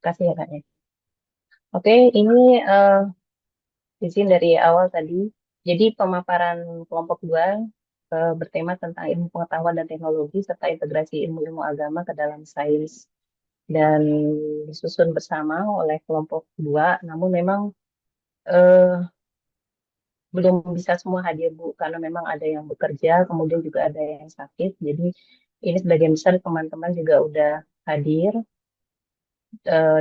Makasih ya Kak ya. Oke, ini izin dari awal tadi. Jadi pemaparan kelompok 2 bertema tentang ilmu pengetahuan dan teknologi serta integrasi ilmu-ilmu agama ke dalam sains dan disusun bersama oleh kelompok 2. Namun memang eh, belum bisa semua hadir Bu, karena memang ada yang bekerja, kemudian juga ada yang sakit. Jadi ini sebagian besar teman-teman juga udah hadir,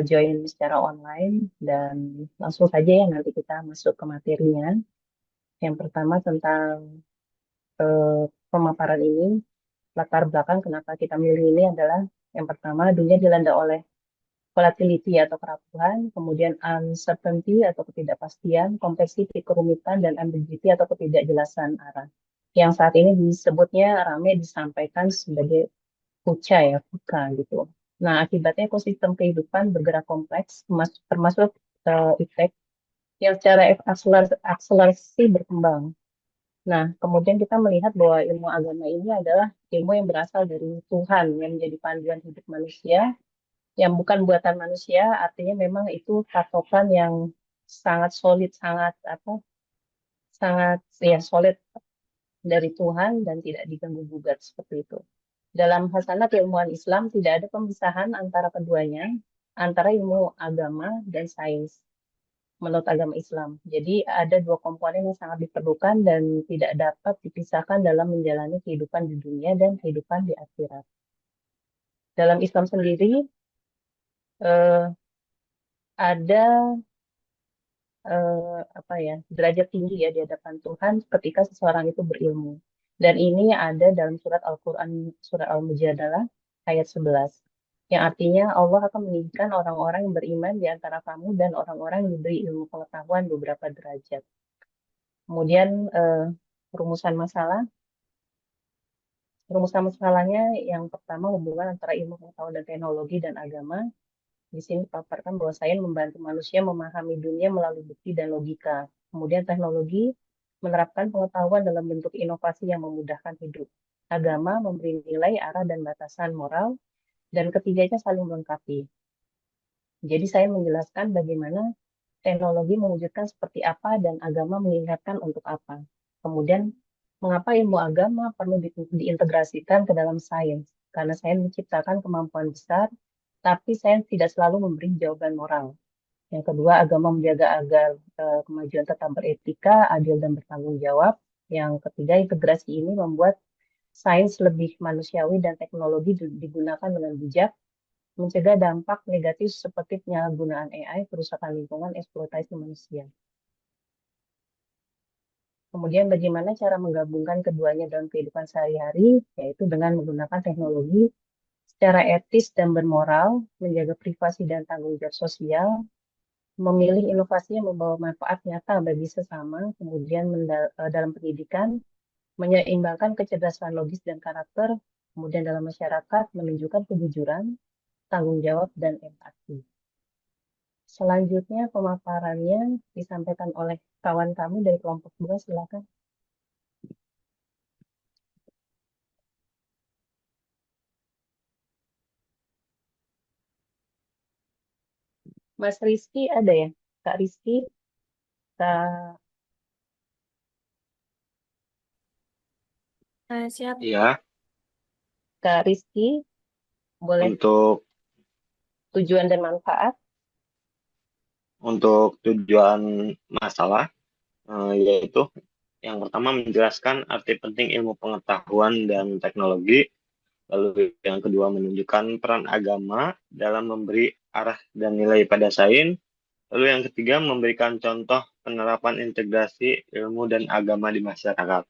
join secara online, dan langsung saja ya nanti kita masuk ke materinya. Yang pertama tentang eh, pemaparan ini, latar belakang kenapa kita milih ini adalah yang pertama dunia dilanda oleh volatility atau kerapuhan, kemudian uncertainty atau ketidakpastian, kompleksiti kerumitan, dan ambiguity atau ketidakjelasan arah. Yang saat ini disebutnya ramai disampaikan sebagai puca ya, puka gitu. Nah, akibatnya ekosistem kehidupan bergerak kompleks, termasuk efek yang secara akselerasi berkembang. Nah, kemudian kita melihat bahwa ilmu agama ini adalah ilmu yang berasal dari Tuhan yang menjadi panduan hidup manusia, yang bukan buatan manusia, artinya memang itu patokan yang sangat solid, sangat apa, sangat ya solid dari Tuhan dan tidak diganggu gugat seperti itu. Dalam hasanah keilmuan Islam tidak ada pemisahan antara keduanya, antara ilmu agama dan sains menurut agama Islam. Jadi ada dua komponen yang sangat diperlukan dan tidak dapat dipisahkan dalam menjalani kehidupan di dunia dan kehidupan di akhirat. Dalam Islam sendiri eh, ada apa ya derajat tinggi ya di hadapan Tuhan ketika seseorang itu berilmu. Dan ini ada dalam surat Al-Quran, surat Al-Mujadalah ayat 11. Yang artinya Allah akan meninggikan orang-orang yang beriman di antara kamu dan orang-orang yang diberi ilmu pengetahuan beberapa derajat. Kemudian rumusan masalah. Rumusan masalahnya yang pertama hubungan antara ilmu pengetahuan dan teknologi dan agama. Di sini dipaparkan bahwa sains membantu manusia memahami dunia melalui bukti dan logika. Kemudian teknologi menerapkan pengetahuan dalam bentuk inovasi yang memudahkan hidup. Agama memberi nilai, arah, dan batasan moral. Dan ketiganya saling melengkapi. Jadi saya menjelaskan bagaimana teknologi mewujudkan seperti apa dan agama mengingatkan untuk apa. Kemudian, mengapa ilmu agama perlu diintegrasikan ke dalam sains? Karena sains menciptakan kemampuan besar, tapi sains tidak selalu memberi jawaban moral. Yang kedua, agama menjaga agar kemajuan tetap beretika, adil, dan bertanggung jawab. Yang ketiga, integrasi ini membuat sains lebih manusiawi dan teknologi digunakan dengan bijak, mencegah dampak negatif seperti penyalahgunaan AI, kerusakan lingkungan, eksploitasi manusia. Kemudian bagaimana cara menggabungkan keduanya dalam kehidupan sehari-hari, yaitu dengan menggunakan teknologi secara etis dan bermoral, menjaga privasi dan tanggung jawab sosial, memilih inovasi yang membawa manfaat nyata bagi sesama, kemudian dalam pendidikan, menyeimbangkan kecerdasan logis dan karakter, kemudian dalam masyarakat, menunjukkan kejujuran, tanggung jawab, dan empati. Selanjutnya pemaparannya disampaikan oleh kawan kami dari kelompok 2, silakan. Mas Rizky ada ya? Kak Rizky, Kak, Siap. Iya, Kak Rizky, boleh untuk tujuan dan manfaat? tujuan masalah yaitu yang pertama menjelaskan arti penting ilmu pengetahuan dan teknologi, lalu yang kedua menunjukkan peran agama dalam memberi arah dan nilai pada sains, lalu yang ketiga memberikan contoh penerapan integrasi ilmu dan agama di masyarakat.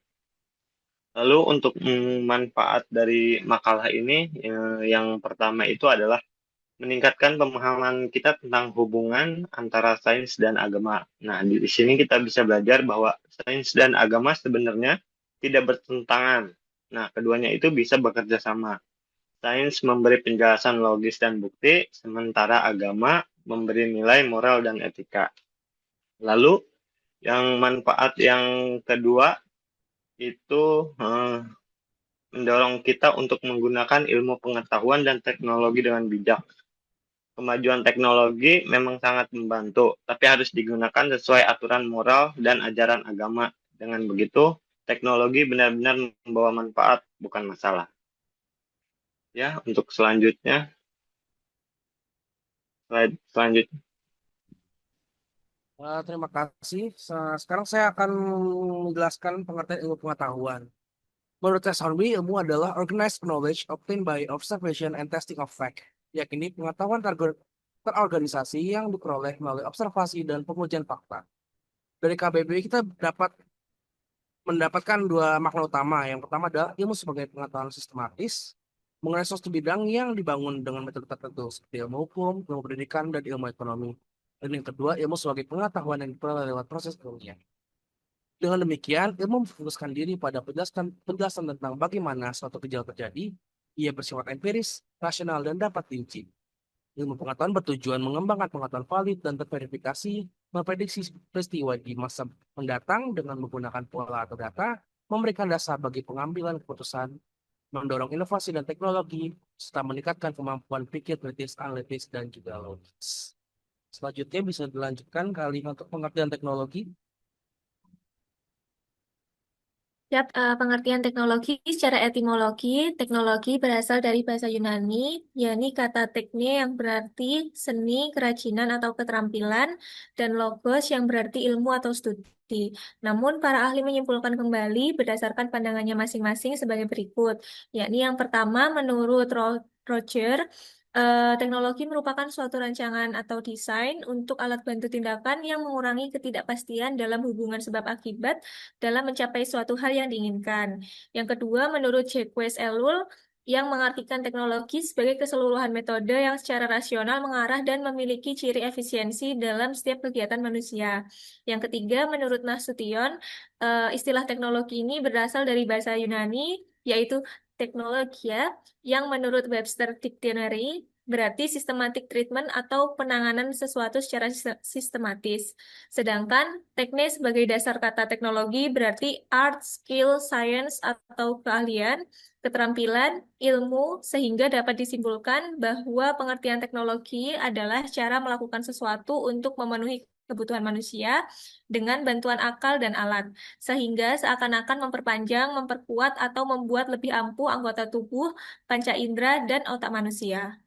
Lalu untuk manfaat dari makalah ini yang pertama itu adalah meningkatkan pemahaman kita tentang hubungan antara sains dan agama. Nah, di sini kita bisa belajar bahwa sains dan agama sebenarnya tidak bertentangan. Nah, keduanya itu bisa bekerja sama. Sains memberi penjelasan logis dan bukti, sementara agama memberi nilai moral dan etika. Lalu, yang manfaat yang kedua itu mendorong kita untuk menggunakan ilmu pengetahuan dan teknologi dengan bijak. Kemajuan teknologi memang sangat membantu, tapi harus digunakan sesuai aturan moral dan ajaran agama. Dengan begitu, teknologi benar-benar membawa manfaat, bukan masalah. Ya, untuk selanjutnya, slide selanjutnya. Terima kasih. Sekarang saya akan menjelaskan pengertian ilmu pengetahuan. Menurut taxonomy, ilmu adalah organized knowledge obtained by observation and testing of fact, yakni pengetahuan terorganisasi yang diperoleh melalui observasi dan pengujian fakta. Dari KBBI kita dapat mendapatkan dua makna utama. Yang pertama adalah ilmu sebagai pengetahuan sistematis mengenai suatu bidang yang dibangun dengan metode tertentu, seperti ilmu hukum, ilmu pendidikan, dan ilmu ekonomi. Dan yang kedua, ilmu sebagai pengetahuan yang diperoleh lewat proses ilmiah. Dengan demikian, ilmu memfokuskan diri pada penjelasan tentang bagaimana suatu kejadian terjadi. Ia bersifat empiris, rasional, dan dapat diuji. Ilmu pengetahuan bertujuan mengembangkan pengetahuan valid dan terverifikasi, memprediksi peristiwa di masa mendatang dengan menggunakan pola atau data, memberikan dasar bagi pengambilan keputusan, mendorong inovasi dan teknologi, serta meningkatkan kemampuan pikir kritis, analitis, dan juga logis. Selanjutnya bisa dilanjutkan kali untuk pengertian teknologi. Pengertian teknologi secara etimologi, teknologi berasal dari bahasa Yunani, yakni kata tekne yang berarti seni, kerajinan atau keterampilan, dan logos yang berarti ilmu atau studi. Namun, para ahli menyimpulkan kembali berdasarkan pandangannya masing-masing sebagai berikut, yakni yang pertama, menurut Roger, teknologi merupakan suatu rancangan atau desain untuk alat bantu tindakan yang mengurangi ketidakpastian dalam hubungan sebab akibat dalam mencapai suatu hal yang diinginkan. Yang kedua, menurut Jacques Ellul, yang mengartikan teknologi sebagai keseluruhan metode yang secara rasional mengarah dan memiliki ciri efisiensi dalam setiap kegiatan manusia. Yang ketiga, menurut Nasution, istilah teknologi ini berasal dari bahasa Yunani, yaitu teknologia, yang menurut Webster Dictionary berarti systematic treatment atau penanganan sesuatu secara sistematis. Sedangkan tekne sebagai dasar kata teknologi berarti art, skill, science, atau keahlian, keterampilan, ilmu, sehingga dapat disimpulkan bahwa pengertian teknologi adalah cara melakukan sesuatu untuk memenuhi kebutuhan manusia dengan bantuan akal dan alat, sehingga seakan-akan memperpanjang, memperkuat, atau membuat lebih ampuh anggota tubuh, panca indera, dan otak manusia.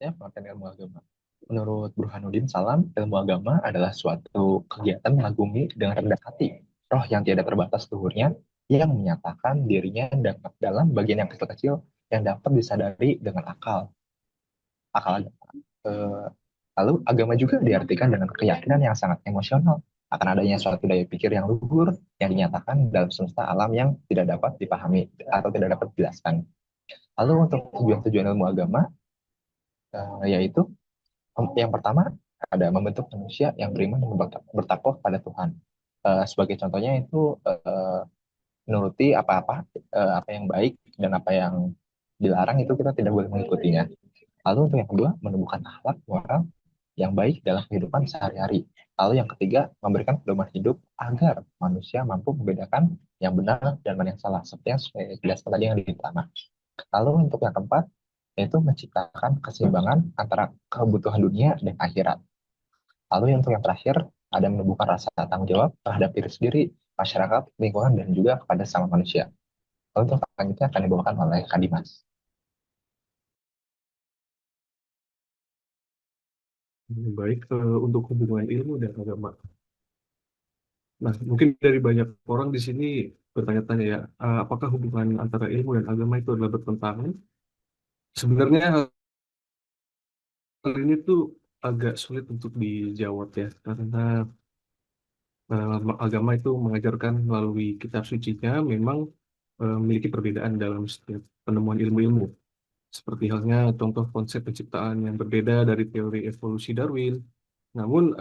Ya, pengertian ilmu agama. Menurut Burhanuddin Salam, ilmu agama adalah suatu kegiatan mengagumi dengan rendah hati roh yang tidak terbatas luhurnya yang menyatakan dirinya dapat dalam bagian yang kecil-kecil yang dapat disadari dengan akal. Akal agama. Eh, Lalu agama juga diartikan dengan keyakinan yang sangat emosional akan adanya suatu daya pikir yang luhur yang dinyatakan dalam semesta alam yang tidak dapat dipahami atau tidak dapat dijelaskan. Lalu untuk tujuan-tujuan ilmu agama, yaitu yang pertama ada membentuk manusia yang beriman dan bertakwa pada Tuhan. Sebagai contohnya itu menuruti apa yang baik dan apa yang dilarang itu kita tidak boleh mengikutinya. Lalu untuk yang kedua menumbuhkan akhlak moral yang baik dalam kehidupan sehari-hari. Lalu yang ketiga memberikan pedoman hidup agar manusia mampu membedakan yang benar dan mana yang salah seperti yang saya jelaskan tadi yang di pertama. Lalu untuk yang keempat yaitu menciptakan keseimbangan antara kebutuhan dunia dan akhirat. Lalu yang untuk yang terakhir, ada menumbuhkan rasa tanggung jawab terhadap diri sendiri, masyarakat, lingkungan, dan juga kepada sama manusia. Lalu untuk selanjutnya akan dibawakan oleh Kak Dimas. Baik, untuk hubungan ilmu dan agama. Nah, mungkin dari banyak orang di sini bertanya-tanya ya, apakah hubungan antara ilmu dan agama itu adalah bertentangan? Sebenarnya hal ini tuh agak sulit untuk dijawab ya, karena agama itu mengajarkan melalui kitab sucinya memang memiliki perbedaan dalam setiap penemuan ilmu-ilmu. Seperti halnya contoh konsep penciptaan yang berbeda dari teori evolusi Darwin. Namun,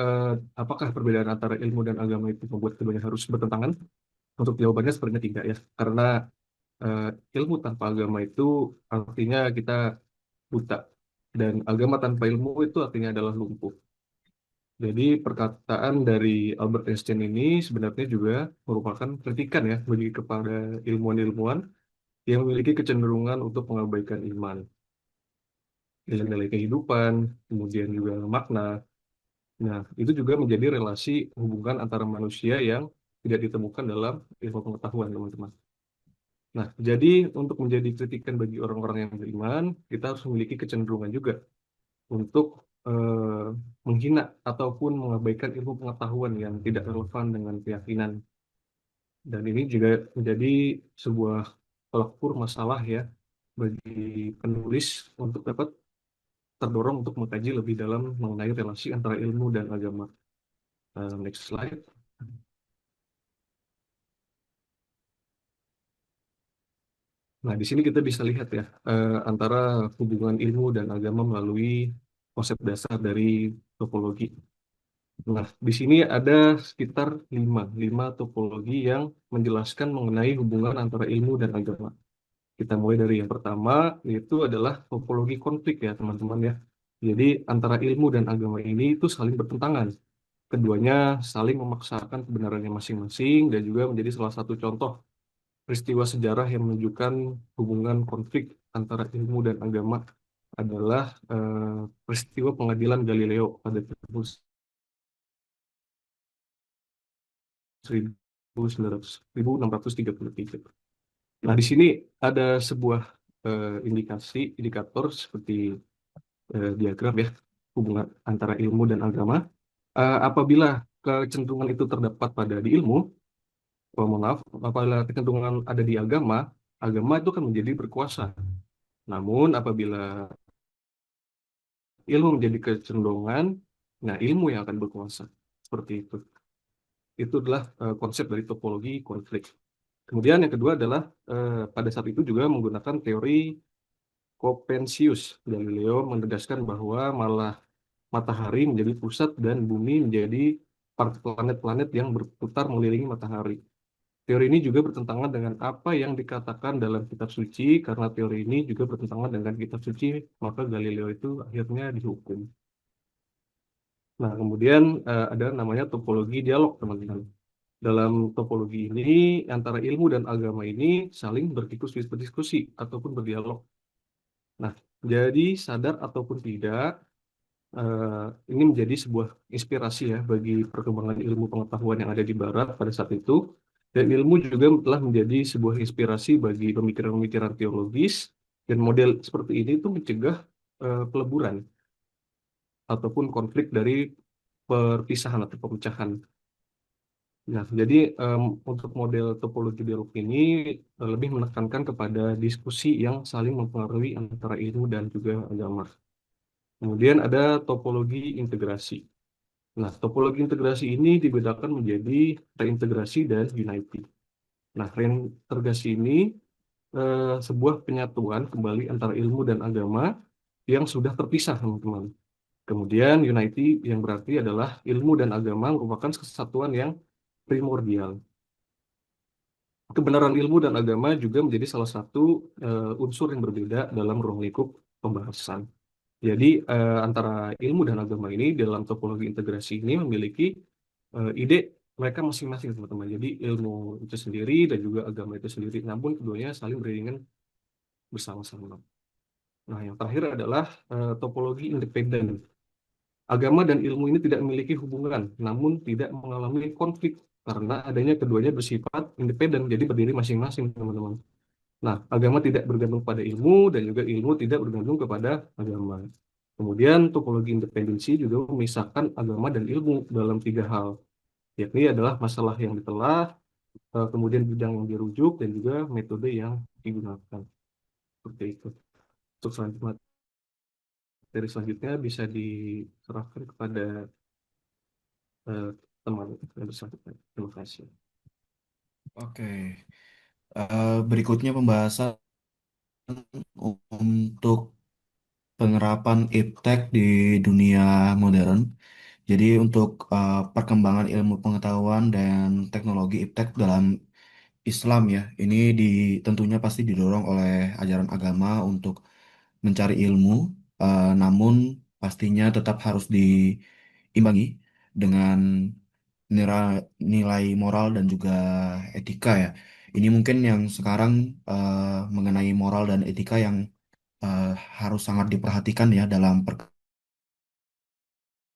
apakah perbedaan antara ilmu dan agama itu membuat keduanya harus bertentangan? Untuk jawabannya sebenarnya tidak ya, karena eh, ilmu tanpa agama itu artinya kita buta, dan agama tanpa ilmu itu artinya adalah lumpuh. Jadi perkataan dari Albert Einstein ini sebenarnya juga merupakan kritikan ya bagi kepada ilmuwan-ilmuwan yang memiliki kecenderungan untuk mengabaikan iman, nilai-nilai kehidupan, kemudian juga makna. Nah, itu juga menjadi relasi hubungan antara manusia yang tidak ditemukan dalam ilmu pengetahuan, teman-teman. Nah, jadi untuk menjadi kritikan bagi orang-orang yang beriman, kita harus memiliki kecenderungan juga untuk menghina ataupun mengabaikan ilmu pengetahuan yang tidak relevan dengan keyakinan. Dan ini juga menjadi sebuah tolak ukur masalah ya bagi penulis untuk dapat terdorong untuk mengkaji lebih dalam mengenai relasi antara ilmu dan agama. Next slide. Nah, di sini kita bisa lihat ya antara hubungan ilmu dan agama melalui konsep dasar dari topologi. Nah, di sini ada sekitar lima topologi yang menjelaskan mengenai hubungan antara ilmu dan agama. Kita mulai dari yang pertama, yaitu adalah topologi konflik ya, teman-teman ya. Jadi, antara ilmu dan agama ini itu saling bertentangan. Keduanya saling memaksakan kebenarannya masing-masing dan juga menjadi salah satu contoh peristiwa sejarah yang menunjukkan hubungan konflik antara ilmu dan agama adalah peristiwa pengadilan Galileo pada tahun 1633. Nah, di sini ada sebuah indikator seperti diagram ya, hubungan antara ilmu dan agama. Apabila kecenderungan itu terdapat pada di ilmu, mohon maaf, apabila kecenderungan ada di agama, agama itu kan menjadi berkuasa. Namun apabila ilmu menjadi kecenderungan, nah ilmu yang akan berkuasa. Seperti itu. Itu adalah konsep dari topologi konflik. Kemudian yang kedua adalah pada saat itu juga menggunakan teori Copernicus. Galileo menegaskan bahwa malah matahari menjadi pusat dan bumi menjadi planet-planet yang berputar mengelilingi matahari. Teori ini juga bertentangan dengan apa yang dikatakan dalam kitab suci, karena teori ini juga bertentangan dengan kitab suci, maka Galileo itu akhirnya dihukum. Nah, kemudian ada namanya topologi dialog, teman-teman. Dalam topologi ini, antara ilmu dan agama ini saling berdiskusi ataupun berdialog. Nah, jadi sadar ataupun tidak, ini menjadi sebuah inspirasi ya bagi perkembangan ilmu pengetahuan yang ada di Barat pada saat itu. Dan ilmu juga telah menjadi sebuah inspirasi bagi pemikiran-pemikiran teologis, dan model seperti ini itu mencegah peleburan ataupun konflik dari perpisahan atau pemecahan. Nah, jadi untuk model topologi dialog ini lebih menekankan kepada diskusi yang saling mempengaruhi antara ilmu dan juga agama. Kemudian ada topologi integrasi. Nah, topologi integrasi ini dibedakan menjadi reintegrasi dan unity. Nah, reintegrasi ini sebuah penyatuan kembali antara ilmu dan agama yang sudah terpisah, teman-teman. Kemudian unity yang berarti adalah ilmu dan agama merupakan kesatuan yang primordial. Kebenaran ilmu dan agama juga menjadi salah satu unsur yang berbeda dalam ruang lingkup pembahasan. Jadi antara ilmu dan agama ini dalam topologi integrasi ini memiliki ide mereka masing-masing, teman-teman. Jadi ilmu itu sendiri dan juga agama itu sendiri, namun keduanya saling beriringan bersama-sama. Nah, yang terakhir adalah topologi independen. Agama dan ilmu ini tidak memiliki hubungan, namun tidak mengalami konflik karena adanya keduanya bersifat independen, jadi berdiri masing-masing, teman-teman. Nah, agama tidak bergantung pada ilmu dan juga ilmu tidak bergantung kepada agama. Kemudian topologi independensi juga memisahkan agama dan ilmu dalam tiga hal, yakni adalah masalah yang ditelah, kemudian bidang yang dirujuk, dan juga metode yang digunakan. Seperti itu. Untuk selanjutnya, dari selanjutnya bisa diserahkan kepada teman yang bersangkutan. Terima kasih. Oke, berikutnya pembahasan untuk penerapan iptek di dunia modern. Jadi untuk perkembangan ilmu pengetahuan dan teknologi iptek dalam Islam ya, ini tentunya pasti didorong oleh ajaran agama untuk mencari ilmu, namun pastinya tetap harus diimbangi dengan nilai moral dan juga etika ya. Ini mungkin yang sekarang mengenai moral dan etika yang eh, harus sangat diperhatikan ya dalam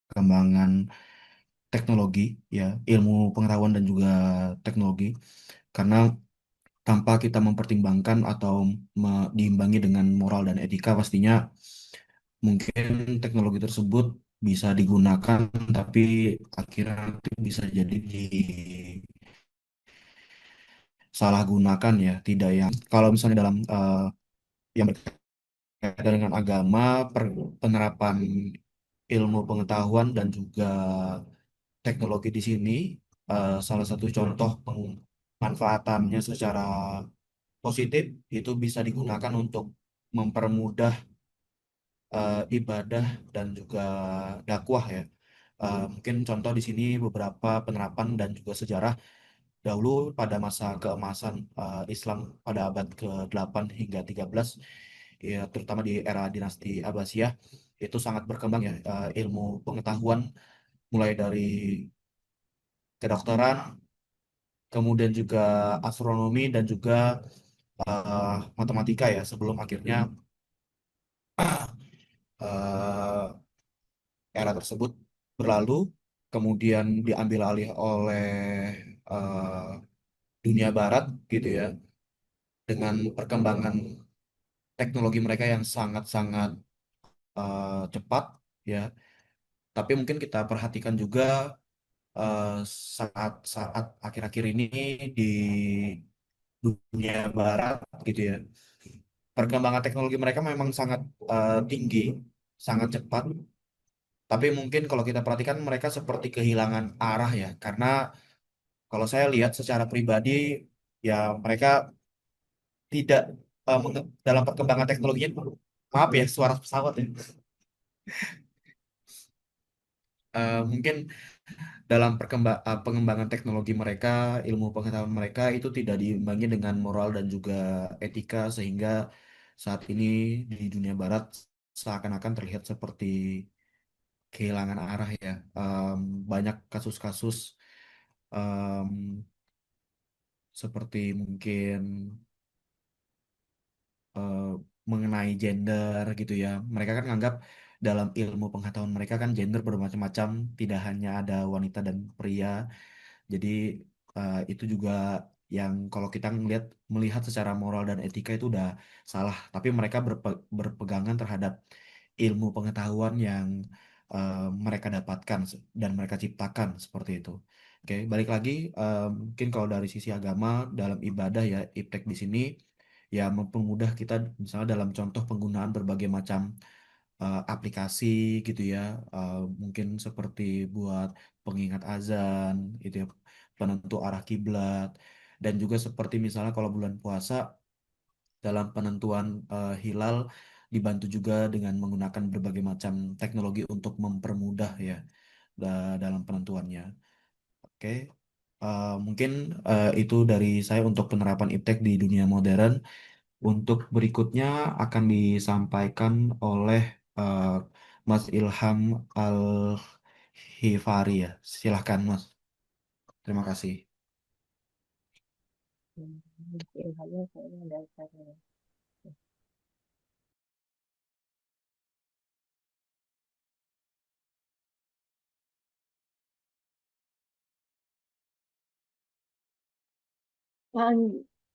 perkembangan teknologi, ya, ilmu pengetahuan dan juga teknologi. Karena tanpa kita mempertimbangkan atau diimbangi dengan moral dan etika, pastinya mungkin teknologi tersebut bisa digunakan, tapi akhirnya nanti bisa jadi disalahgunakan ya, tidak yang kalau misalnya dalam yang berkaitan dengan agama, penerapan ilmu pengetahuan dan juga teknologi di sini, salah satu contoh pemanfaatannya secara positif itu bisa digunakan untuk mempermudah ibadah dan juga dakwah ya. Mungkin contoh di sini beberapa penerapan dan juga sejarah dahulu pada masa keemasan Islam pada abad ke-8 hingga 13, ya, terutama di era dinasti Abbasiyah, itu sangat berkembang ya, ilmu pengetahuan mulai dari kedokteran, kemudian juga astronomi dan juga matematika ya, sebelum akhirnya eh, era tersebut berlalu, kemudian diambil alih oleh eh, dunia barat gitu ya, dengan perkembangan teknologi mereka yang sangat-sangat cepat ya. Tapi mungkin kita perhatikan juga eh, saat-saat akhir-akhir ini di dunia barat gitu ya, perkembangan teknologi mereka memang sangat tinggi, sangat cepat. Tapi mungkin kalau kita perhatikan mereka seperti kehilangan arah ya, karena kalau saya lihat secara pribadi ya mereka tidak dalam perkembangan teknologinya. Maaf ya, suara pesawat ya. Mungkin dalam pengembangan teknologi mereka, ilmu pengetahuan mereka itu tidak diimbangi dengan moral dan juga etika, sehingga saat ini di dunia barat seakan-akan terlihat seperti kehilangan arah ya. Banyak kasus-kasus em, seperti mungkin eh, mengenai gender gitu ya. Mereka kan menganggap dalam ilmu pengetahuan mereka kan gender bermacam-macam, tidak hanya ada wanita dan pria. Jadi itu juga yang kalau kita melihat secara moral dan etika itu udah salah. Tapi mereka berpegangan terhadap ilmu pengetahuan yang mereka dapatkan dan mereka ciptakan seperti itu. Oke, balik lagi, mungkin kalau dari sisi agama dalam ibadah ya, iptek di sini ya mempermudah kita misalnya dalam contoh penggunaan berbagai macam aplikasi gitu ya, mungkin seperti buat pengingat azan gitu ya, penentu arah kiblat, dan juga seperti misalnya kalau bulan puasa dalam penentuan hilal dibantu juga dengan menggunakan berbagai macam teknologi untuk mempermudah ya dalam penentuannya. Oke. Mungkin itu dari saya untuk penerapan iptek di dunia modern. Untuk berikutnya akan disampaikan oleh eh, Mas Ilham Al-Hifari ya. Silahkan Mas. Terima kasih. Ilhamnya kayaknya ada caranya.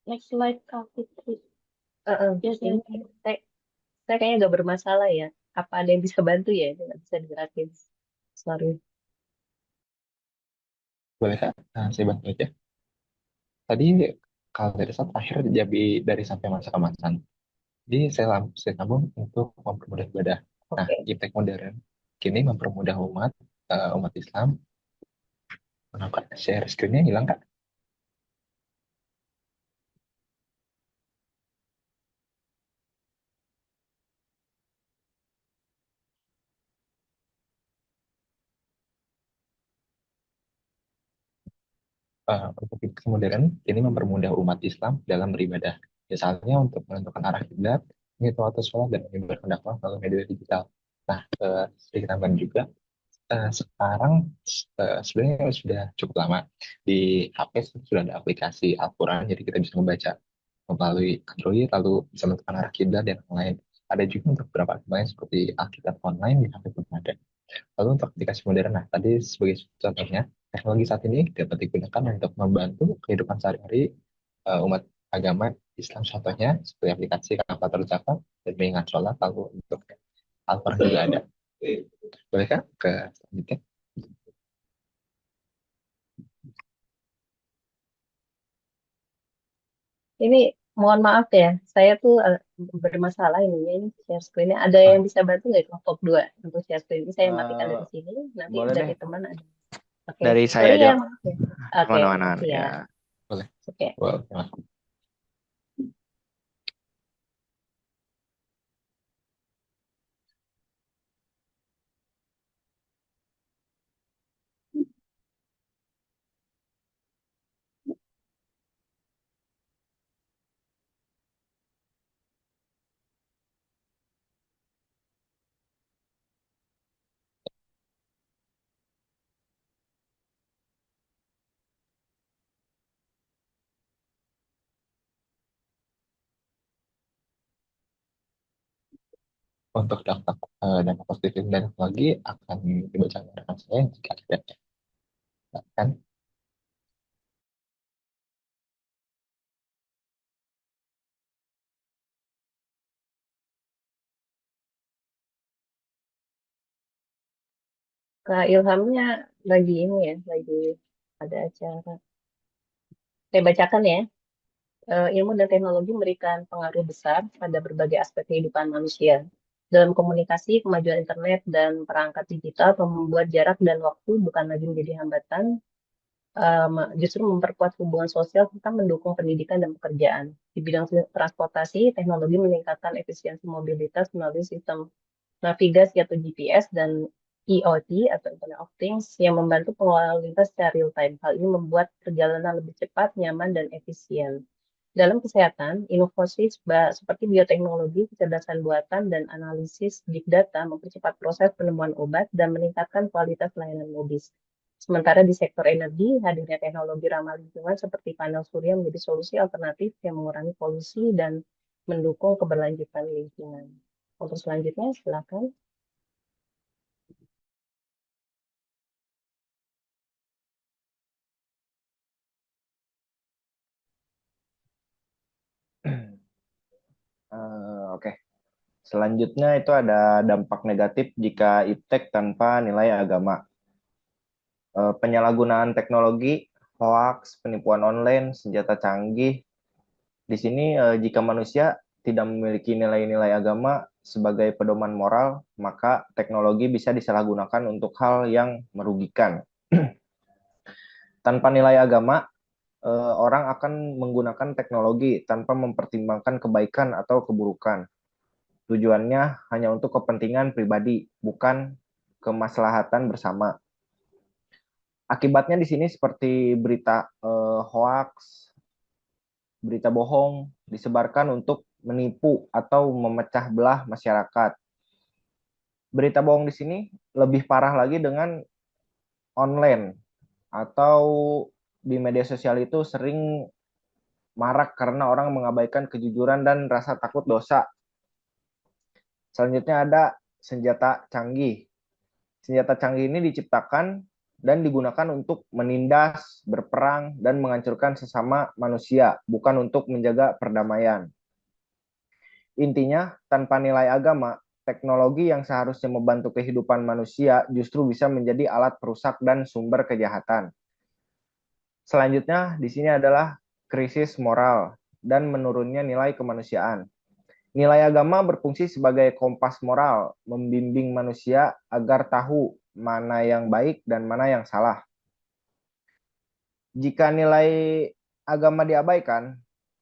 Next slide, Kak Fitri. Yes, Ini saya kayaknya nggak bermasalah ya. Apa ada yang bisa bantu ya? Nggak bisa digerakin. Sorry. Boleh Kak? Nah, saya bantu aja. Tadi kalau dari saat akhir jadi dari sampai masa kemasan. Jadi saya sambung untuk mempermudah ibadah. Nah, Oke. iptek modern kini mempermudah umat Islam. Kenapa share screen-nya hilang Kak? Untuk iptek modern kini mempermudah umat Islam dalam beribadah. Misalnya untuk menentukan arah kiblat, menghitung waktu sholat dan menyebarkan dakwah melalui media digital. Nah, sedikit tambahan juga, Sekarang sebenarnya sudah cukup lama di HP sudah ada aplikasi Al-Quran, jadi kita bisa membaca melalui Android, lalu bisa menentukan arah kiblat dan lain-lain. Ada juga untuk beberapa agama lain seperti Alkitab online di HP pun ada. Lalu untuk aplikasi modern, nah tadi sebagai contohnya, teknologi saat ini dapat digunakan untuk membantu kehidupan sehari-hari umat agama Islam, contohnya seperti aplikasi kalkulator zakat dan mengingat sholat, lalu untuk Al-Quran juga ada. Bolehkah ke selanjutnya? Ini mohon maaf ya, saya tuh bermasalah ini share screen-nya. Ada Ah, yang bisa bantu nggak kelompok 2 untuk share screen ini? Saya matikan eh, dari sini, nanti boleh deh dari teman ada. Oke, dari saya sorry aja ya, maaf ya. Oke, teman-teman makasih ya. ya. Boleh. Oke. Well, terima kasih. Untuk dampak positif dan teknologi akan dibacakan rekan saya jika ada. Kan? Kak Ilhamnya lagi ini ya, lagi ada acara. Saya bacakan ya. Ilmu dan teknologi memberikan pengaruh besar pada berbagai aspek kehidupan manusia. Dalam komunikasi, kemajuan internet dan perangkat digital membuat jarak dan waktu bukan lagi menjadi hambatan, justru memperkuat hubungan sosial serta mendukung pendidikan dan pekerjaan. Di bidang transportasi, teknologi meningkatkan efisiensi mobilitas melalui sistem navigasi atau GPS dan IoT atau Internet of Things yang membantu pengelolaan lalu lintas secara real time. Hal ini membuat perjalanan lebih cepat, nyaman, dan efisien. Dalam kesehatan, inovasi seperti bioteknologi, kecerdasan buatan, dan analisis big data mempercepat proses penemuan obat dan meningkatkan kualitas layanan medis. Sementara di sektor energi, hadirnya teknologi ramah lingkungan seperti panel surya menjadi solusi alternatif yang mengurangi polusi dan mendukung keberlanjutan lingkungan. Untuk selanjutnya, silakan. Oke. Selanjutnya itu ada dampak negatif jika iptek tanpa nilai agama. Penyalahgunaan teknologi, hoax, penipuan online, senjata canggih. Di sini jika manusia tidak memiliki nilai-nilai agama sebagai pedoman moral, maka teknologi bisa disalahgunakan untuk hal yang merugikan. Tanpa nilai agama, orang akan menggunakan teknologi tanpa mempertimbangkan kebaikan atau keburukan. Tujuannya hanya untuk kepentingan pribadi, bukan kemaslahatan bersama. Akibatnya di sini seperti berita hoax, berita bohong disebarkan untuk menipu atau memecah belah masyarakat. Berita bohong di sini lebih parah lagi dengan online atau di media sosial itu sering marak karena orang mengabaikan kejujuran dan rasa takut dosa. Selanjutnya ada senjata canggih. Senjata canggih ini diciptakan dan digunakan untuk menindas, berperang, dan menghancurkan sesama manusia, bukan untuk menjaga perdamaian. Intinya, tanpa nilai agama, teknologi yang seharusnya membantu kehidupan manusia justru bisa menjadi alat perusak dan sumber kejahatan. Selanjutnya, di sini adalah krisis moral dan menurunnya nilai kemanusiaan. Nilai agama berfungsi sebagai kompas moral, membimbing manusia agar tahu mana yang baik dan mana yang salah. Jika nilai agama diabaikan,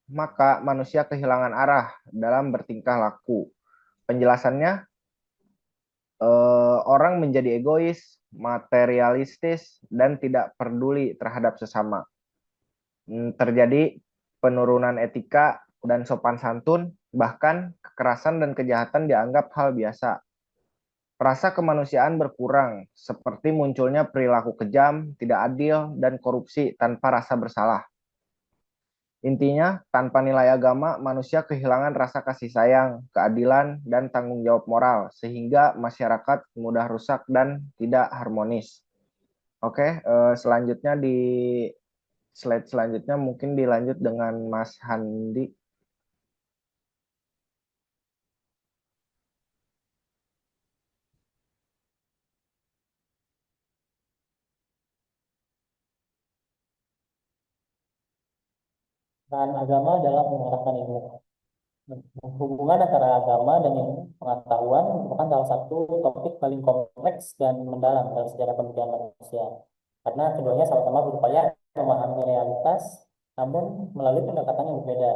maka manusia kehilangan arah dalam bertingkah laku. Penjelasannya, orang menjadi egois, materialistis, dan tidak peduli terhadap sesama. Terjadi penurunan etika dan sopan santun, bahkan kekerasan dan kejahatan dianggap hal biasa. Rasa kemanusiaan berkurang, seperti munculnya perilaku kejam, tidak adil, dan korupsi tanpa rasa bersalah. Intinya, tanpa nilai agama, manusia kehilangan rasa kasih sayang, keadilan, dan tanggung jawab moral, sehingga masyarakat mudah rusak dan tidak harmonis. Oke, selanjutnya di slide selanjutnya mungkin dilanjut dengan Mas Handi. Peran agama dalam mengarahkan ilmu. Hubungan antara agama dan ilmu pengetahuan merupakan salah satu topik paling kompleks dan mendalam dalam sejarah pemikiran manusia. Karena keduanya sama-sama berupaya memahami realitas, namun melalui pendekatan yang berbeda.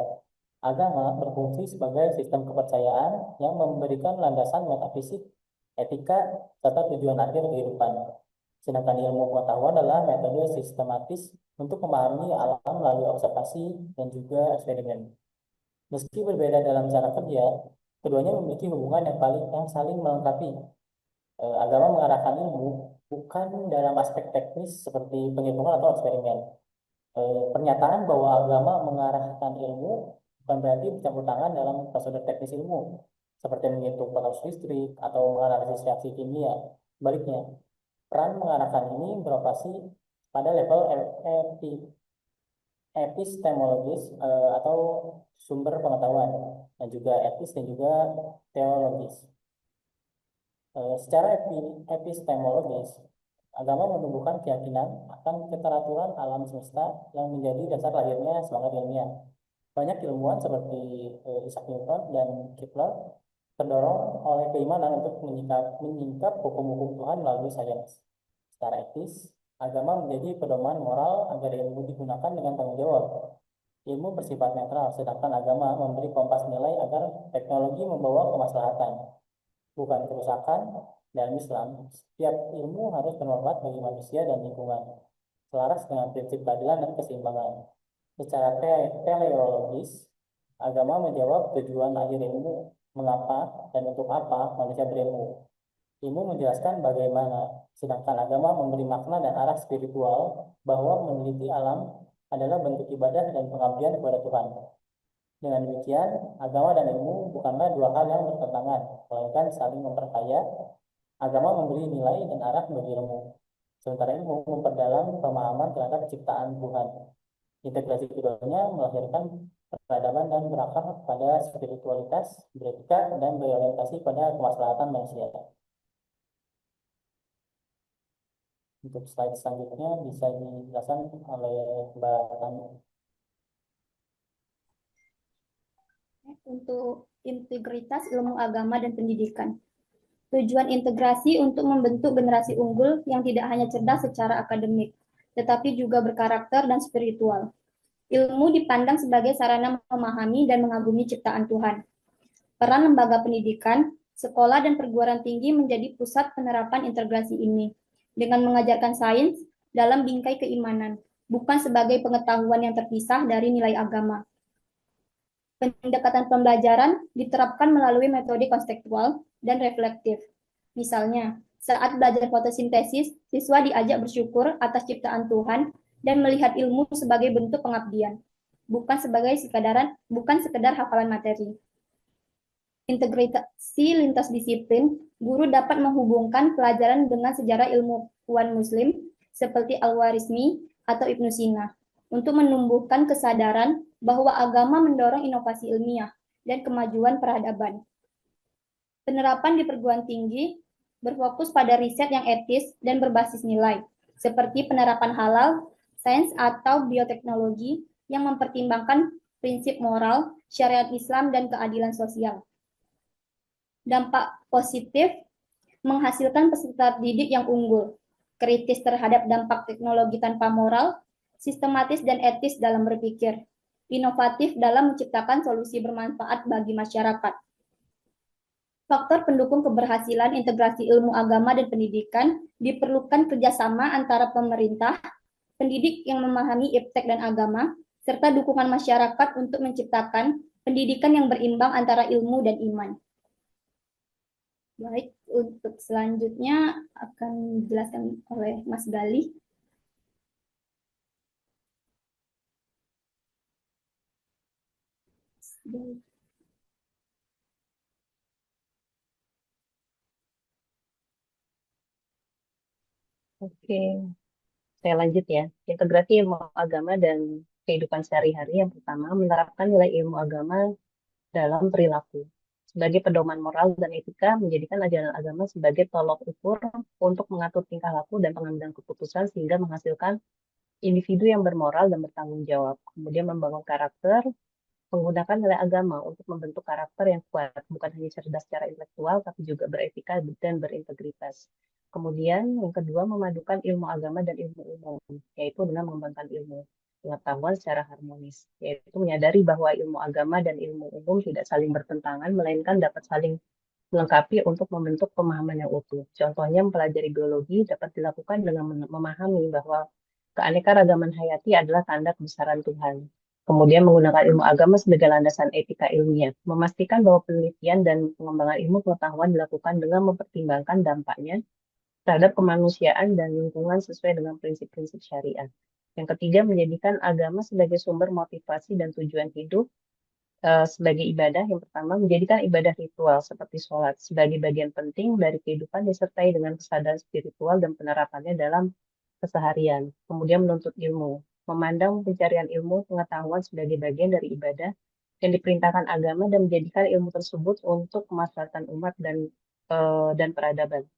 Agama berfungsi sebagai sistem kepercayaan yang memberikan landasan metafisik, etika, serta tujuan akhir kehidupan. Sedangkan ilmu pengetahuan adalah metode sistematis untuk memahami alam melalui observasi dan juga eksperimen. Meski berbeda dalam cara kerja, keduanya memiliki hubungan yang saling melengkapi. Agama mengarahkan ilmu bukan dalam aspek teknis seperti penghitungan atau eksperimen. Pernyataan bahwa agama mengarahkan ilmu bukan berarti bercampur tangan dalam prosedur teknis ilmu, seperti menghitung poros listrik atau menganalisis reaksi kimia. Sebaliknya, peran mengarahkan ini beroperasi pada level epistemologis atau sumber pengetahuan, dan juga etis dan juga teologis. Secara epistemologis, agama menumbuhkan keyakinan akan keteraturan alam semesta yang menjadi dasar lahirnya semangat ilmiah. Banyak ilmuwan seperti Isaac Newton dan Kepler terdorong oleh keimanan untuk menyingkap hukum-hukum Tuhan melalui sains. Secara etis, agama menjadi pedoman moral agar ilmu digunakan dengan tanggung jawab. Ilmu bersifat netral, sedangkan agama memberi kompas nilai agar teknologi membawa kemaslahatan, bukan kerusakan. Dalam Islam, setiap ilmu harus bermanfaat bagi manusia dan lingkungan, selaras dengan prinsip keadilan dan keseimbangan. Secara teleologis, agama menjawab tujuan akhir ilmu, mengapa dan untuk apa manusia berilmu. Ilmu menjelaskan bagaimana, sedangkan agama memberi makna dan arah spiritual bahwa meneliti alam adalah bentuk ibadah dan pengabdian kepada Tuhan. Dengan demikian, agama dan ilmu bukanlah dua hal yang bertentangan, melainkan saling memperkaya. Agama memberi nilai dan arah bagi ilmu, sementara ilmu memperdalam pemahaman terhadap ciptaan Tuhan. Integrasi keduanya melahirkan peradaban dan berakar pada spiritualitas, beretika, dan berorientasi pada kemaslahatan manusia. Untuk slide selanjutnya bisa dijelaskan oleh Mbak Tani. Untuk integritas ilmu agama dan pendidikan. Tujuan integrasi untuk membentuk generasi unggul yang tidak hanya cerdas secara akademik, tetapi juga berkarakter dan spiritual. Ilmu dipandang sebagai sarana memahami dan mengagumi ciptaan Tuhan. Peran lembaga pendidikan, sekolah, dan perguruan tinggi menjadi pusat penerapan integrasi ini, dengan mengajarkan sains dalam bingkai keimanan, bukan sebagai pengetahuan yang terpisah dari nilai agama. Pendekatan pembelajaran diterapkan melalui metode konseptual dan reflektif. Misalnya, saat belajar fotosintesis, siswa diajak bersyukur atas ciptaan Tuhan dan melihat ilmu sebagai bentuk pengabdian, bukan sekedar hafalan materi. Integrasi lintas disiplin, guru dapat menghubungkan pelajaran dengan sejarah ilmuwan Muslim seperti Al-Warismi atau Ibnu Sina untuk menumbuhkan kesadaran bahwa agama mendorong inovasi ilmiah dan kemajuan peradaban. Penerapan di perguruan tinggi berfokus pada riset yang etis dan berbasis nilai, seperti penerapan halal, sains atau bioteknologi yang mempertimbangkan prinsip moral, syariat Islam, dan keadilan sosial. Dampak positif menghasilkan peserta didik yang unggul, kritis terhadap dampak teknologi tanpa moral, sistematis dan etis dalam berpikir, inovatif dalam menciptakan solusi bermanfaat bagi masyarakat. Faktor pendukung keberhasilan integrasi ilmu agama dan pendidikan diperlukan kerjasama antara pemerintah, pendidik yang memahami iptek dan agama, serta dukungan masyarakat untuk menciptakan pendidikan yang berimbang antara ilmu dan iman. Baik, untuk selanjutnya akan dijelaskan oleh Mas Gali. Oke, saya lanjut ya. Integrasi ilmu agama dan kehidupan sehari-hari yang pertama menerapkan nilai ilmu agama dalam perilaku. Sebagai pedoman moral dan etika, menjadikan ajaran agama sebagai tolok ukur untuk mengatur tingkah laku dan pengambilan keputusan sehingga menghasilkan individu yang bermoral dan bertanggung jawab. Kemudian membangun karakter, menggunakan nilai agama untuk membentuk karakter yang kuat, bukan hanya cerdas secara intelektual, tapi juga beretika dan berintegritas. Kemudian yang kedua, memadukan ilmu agama dan ilmu umum, yaitu dengan mengembangkan ilmu pengetahuan secara harmonis, yaitu menyadari bahwa ilmu agama dan ilmu umum tidak saling bertentangan, melainkan dapat saling melengkapi untuk membentuk pemahaman yang utuh. Contohnya, mempelajari biologi dapat dilakukan dengan memahami bahwa keanekaragaman hayati adalah tanda kebesaran Tuhan. Kemudian menggunakan ilmu agama sebagai landasan etika ilmiah, memastikan bahwa penelitian dan pengembangan ilmu pengetahuan dilakukan dengan mempertimbangkan dampaknya terhadap kemanusiaan dan lingkungan sesuai dengan prinsip-prinsip syariat. Yang ketiga, menjadikan agama sebagai sumber motivasi dan tujuan hidup sebagai ibadah. Yang pertama, menjadikan ibadah ritual seperti sholat sebagai bagian penting dari kehidupan disertai dengan kesadaran spiritual dan penerapannya dalam keseharian. Kemudian menuntut ilmu, memandang pencarian ilmu pengetahuan sebagai bagian dari ibadah yang diperintahkan agama dan menjadikan ilmu tersebut untuk kemaslahatan umat dan peradaban.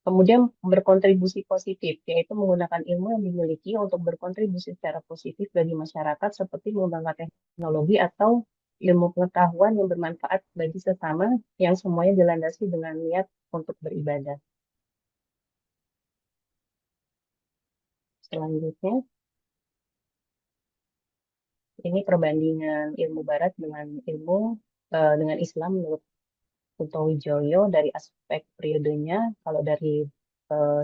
Kemudian berkontribusi positif, yaitu menggunakan ilmu yang dimiliki untuk berkontribusi secara positif bagi masyarakat seperti mengembangkan teknologi atau ilmu pengetahuan yang bermanfaat bagi sesama yang semuanya dilandasi dengan niat untuk beribadah. Selanjutnya, ini perbandingan ilmu Barat dengan Islam menurut Kunto Wijoyo dari aspek periodenya. Kalau dari eh,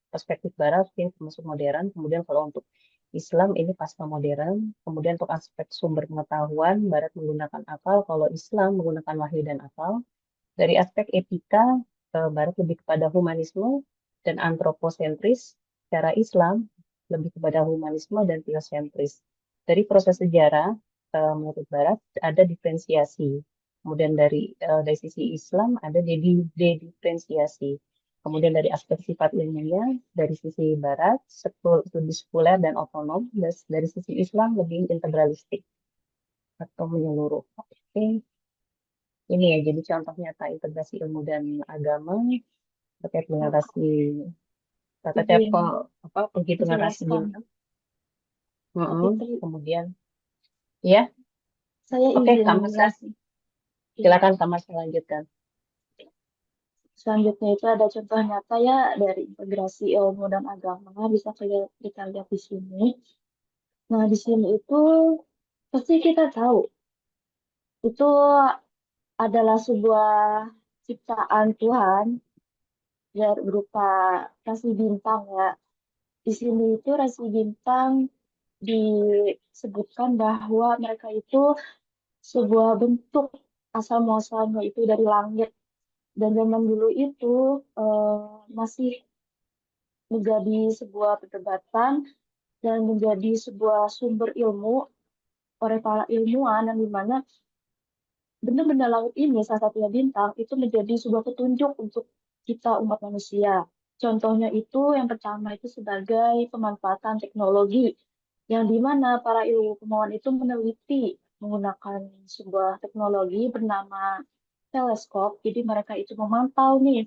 perspektif Barat ini termasuk modern, kemudian kalau untuk Islam ini pasca modern, kemudian untuk aspek sumber pengetahuan Barat menggunakan akal, kalau Islam menggunakan wahyu dan akal. Dari aspek etika Barat lebih kepada humanisme dan antroposentris, secara Islam lebih kepada humanisme dan teosentris. Dari proses sejarah menurut Barat ada diferensiasi. Kemudian dari sisi Islam ada dediferensiasi. Kemudian dari aspek sifat ilmiah, dari sisi Barat lebih sekuler dan otonom, dan dari sisi Islam lebih integralistik atau menyeluruh. Oke. Ini ya, jadi contoh nyata integrasi ilmu dan agama terkait dengan penghitungan rasi Dijelaskan. bintang. Tapi Kemudian, ya, saya oke, izin Kak Masya. menjelaskan. Silakan Kak Masya lanjutkan. Selanjutnya itu ada contoh nyata ya dari integrasi ilmu dan agama, bisa kita lihat di sini. Nah, di sini itu pasti kita tahu itu adalah sebuah ciptaan Tuhan ya berupa rasi bintang ya. Di sini itu rasi bintang disebutkan bahwa mereka itu sebuah bentuk asal muasalnya itu dari langit. Dan zaman dulu itu masih menjadi sebuah perdebatan dan menjadi sebuah sumber ilmu oleh para ilmuwan yang dimana benda-benda laut ini, salah satunya bintang, itu menjadi sebuah petunjuk untuk kita umat manusia. Contohnya itu yang pertama itu sebagai pemanfaatan teknologi, yang dimana para ilmuwan itu meneliti menggunakan sebuah teknologi bernama teleskop. Jadi mereka itu memantau nih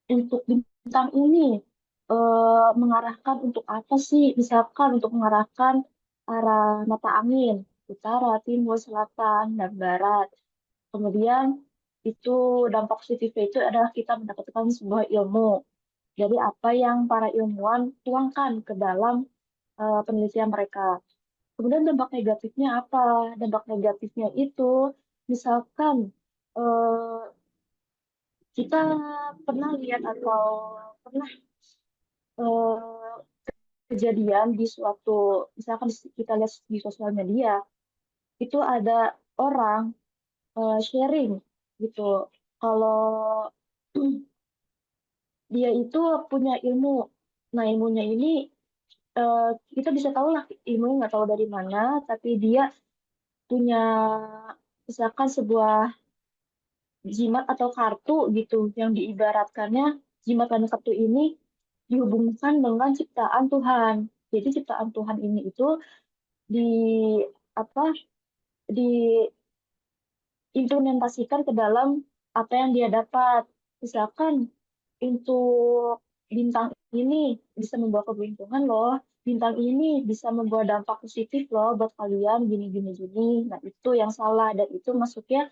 untuk bintang ini mengarahkan untuk apa sih? Misalkan untuk mengarahkan arah mata angin, utara, timur, selatan, dan barat. Kemudian itu dampak positifnya itu adalah kita mendapatkan sebuah ilmu. Jadi apa yang para ilmuwan tuangkan ke dalam penelitian mereka. Kemudian dampak negatifnya apa? Dampak negatifnya itu misalkan eh, kita pernah lihat atau pernah eh, kejadian di suatu, misalkan kita lihat di sosial media, itu ada orang sharing gitu. Kalau dia itu punya ilmu. Nah, ilmunya ini kita bisa tahu lah ilmu nggak tahu dari mana, tapi dia punya misalkan sebuah jimat atau kartu gitu yang diibaratkannya jimat dan kartu ini dihubungkan dengan ciptaan Tuhan. Jadi ciptaan Tuhan ini itu di apa diimplementasikan ke dalam apa yang dia dapat. Misalkan untuk bintang ini bisa membawa keberuntungan loh. Bintang ini bisa membawa dampak positif loh buat kalian gini gini gini. Nah, itu yang salah dan itu masuknya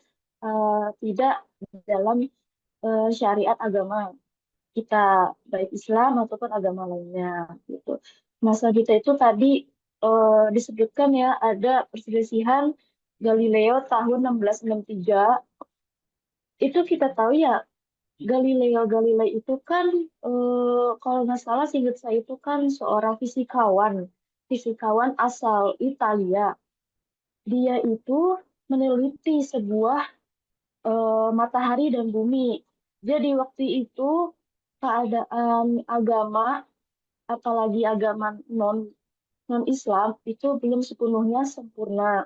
tidak dalam syariat agama kita baik Islam ataupun agama lainnya gitu. Masa kita itu tadi disebutkan ya ada perselisihan Galileo tahun 1663. Itu kita tahu ya Galileo Galilei itu kan kalau nggak salah seingat saya itu kan seorang fisikawan asal Italia. Dia itu meneliti sebuah matahari dan bumi. Jadi waktu itu keadaan agama, apalagi agama non Islam itu belum sepenuhnya sempurna.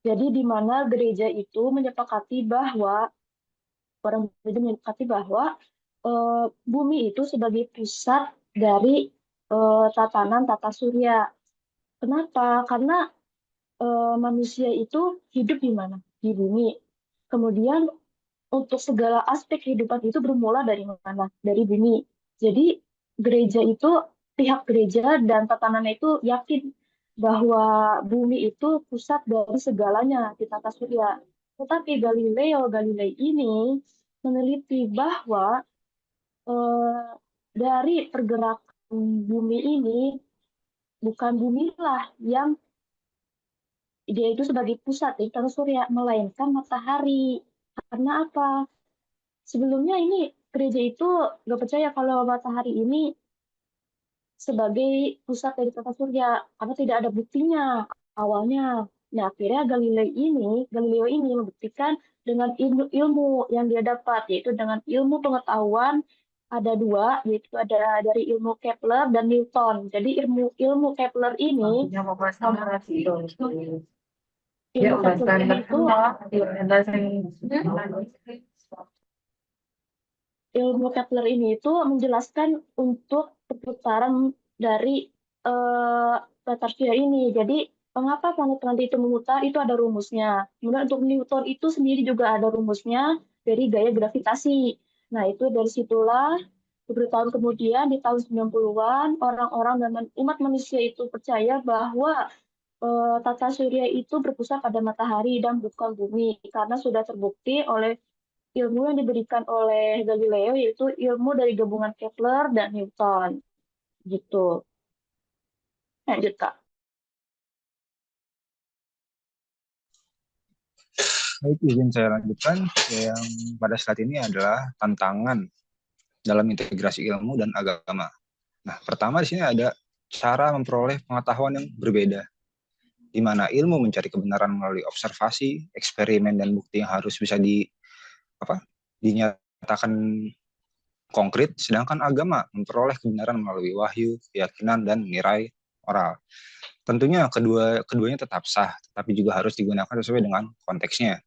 Jadi di mana gereja itu menyepakati bahwa orang gereja menyepakati bahwa bumi itu sebagai pusat dari tatanan tata surya. Kenapa? Karena manusia itu hidup di mana? Di bumi. Kemudian untuk segala aspek kehidupan itu bermula dari mana? Dari bumi. Jadi gereja itu, pihak gereja dan tatanannya itu yakin bahwa bumi itu pusat dari segalanya di tata surya. Tetapi Galileo Galilei ini meneliti bahwa dari pergerakan bumi ini bukan bumilah yang dia itu sebagai pusat dari tata surya, melainkan matahari. Karena apa? Sebelumnya ini gereja itu nggak percaya kalau matahari ini sebagai pusat dari tata surya karena tidak ada buktinya awalnya. Nah, akhirnya Galileo ini membuktikan dengan ilmu yang dia dapat, yaitu dengan ilmu pengetahuan ada dua, yaitu ada dari ilmu Kepler dan Newton. Jadi ilmu Kepler ini, ilmu Kepler ini itu ilmu Kepler ini itu menjelaskan untuk perputaran dari tata surya ini. Jadi mengapa planet-planet itu memutar itu ada rumusnya. Kemudian untuk Newton itu sendiri juga ada rumusnya dari gaya gravitasi. Nah, itu dari situlah beberapa tahun kemudian di tahun 90-an orang-orang dan umat manusia itu percaya bahwa tata surya itu berpusat pada matahari dan bukan bumi karena sudah terbukti oleh ilmu yang diberikan oleh Galileo yaitu ilmu dari gabungan Kepler dan Newton gitu. Lanjut Kak. Baik, izin saya lanjutkan. Yang pada saat ini adalah tantangan dalam integrasi ilmu dan agama. Nah, pertama di sini ada cara memperoleh pengetahuan yang berbeda, di mana ilmu mencari kebenaran melalui observasi, eksperimen, dan bukti yang harus bisa dinyatakan konkret, sedangkan agama memperoleh kebenaran melalui wahyu, keyakinan, dan nilai moral. Tentunya keduanya tetap sah, tapi juga harus digunakan sesuai dengan konteksnya.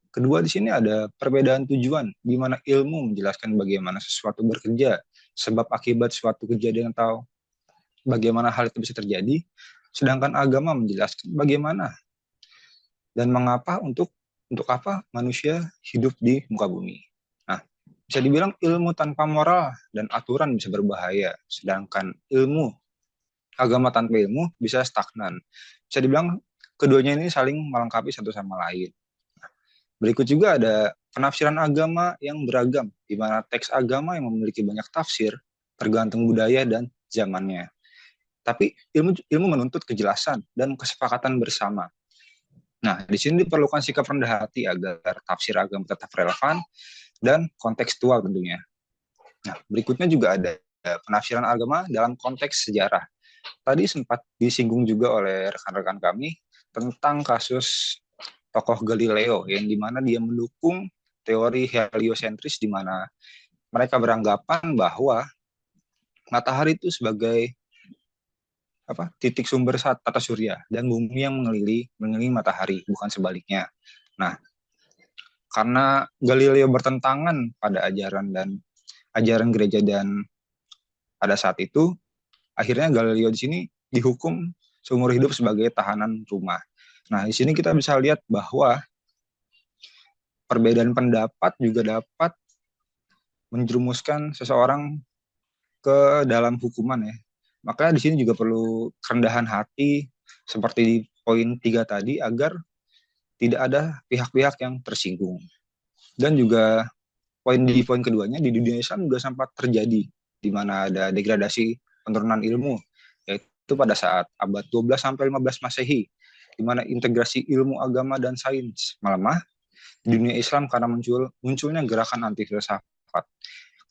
Kedua di sini ada perbedaan tujuan, di mana ilmu menjelaskan bagaimana sesuatu bekerja, sebab akibat suatu kejadian atau bagaimana hal itu bisa terjadi, sedangkan agama menjelaskan bagaimana dan mengapa untuk apa manusia hidup di muka bumi. Nah, bisa dibilang ilmu tanpa moral dan aturan bisa berbahaya, sedangkan agama tanpa ilmu bisa stagnan. Bisa dibilang keduanya ini saling melengkapi satu sama lain. Nah, berikut juga ada penafsiran agama yang beragam, di mana teks agama yang memiliki banyak tafsir tergantung budaya dan zamannya. Tapi ilmu menuntut kejelasan dan kesepakatan bersama. Nah, di sini diperlukan sikap rendah hati agar tafsir agama tetap relevan dan kontekstual tentunya. Nah, berikutnya juga ada penafsiran agama dalam konteks sejarah. Tadi sempat disinggung juga oleh rekan-rekan kami tentang kasus tokoh Galileo yang dimana dia mendukung teori heliosentris, di mana mereka beranggapan bahwa matahari itu sebagai titik sumber tata surya dan bumi yang mengelilingi matahari, bukan sebaliknya. Nah, karena Galileo bertentangan pada ajaran gereja dan pada saat itu, akhirnya Galileo di sini dihukum seumur hidup sebagai tahanan rumah. Nah, di sini kita bisa lihat bahwa perbedaan pendapat juga dapat menjerumuskan seseorang ke dalam hukuman ya. Makanya di sini juga perlu kerendahan hati seperti di poin 3 tadi agar tidak ada pihak-pihak yang tersinggung. Dan juga di poin keduanya di dunia Islam juga sempat terjadi di mana ada degradasi penurunan ilmu, yaitu pada saat abad 12 sampai 15 Masehi, di mana integrasi ilmu agama dan sains melemah di dunia Islam karena munculnya gerakan anti filsafat.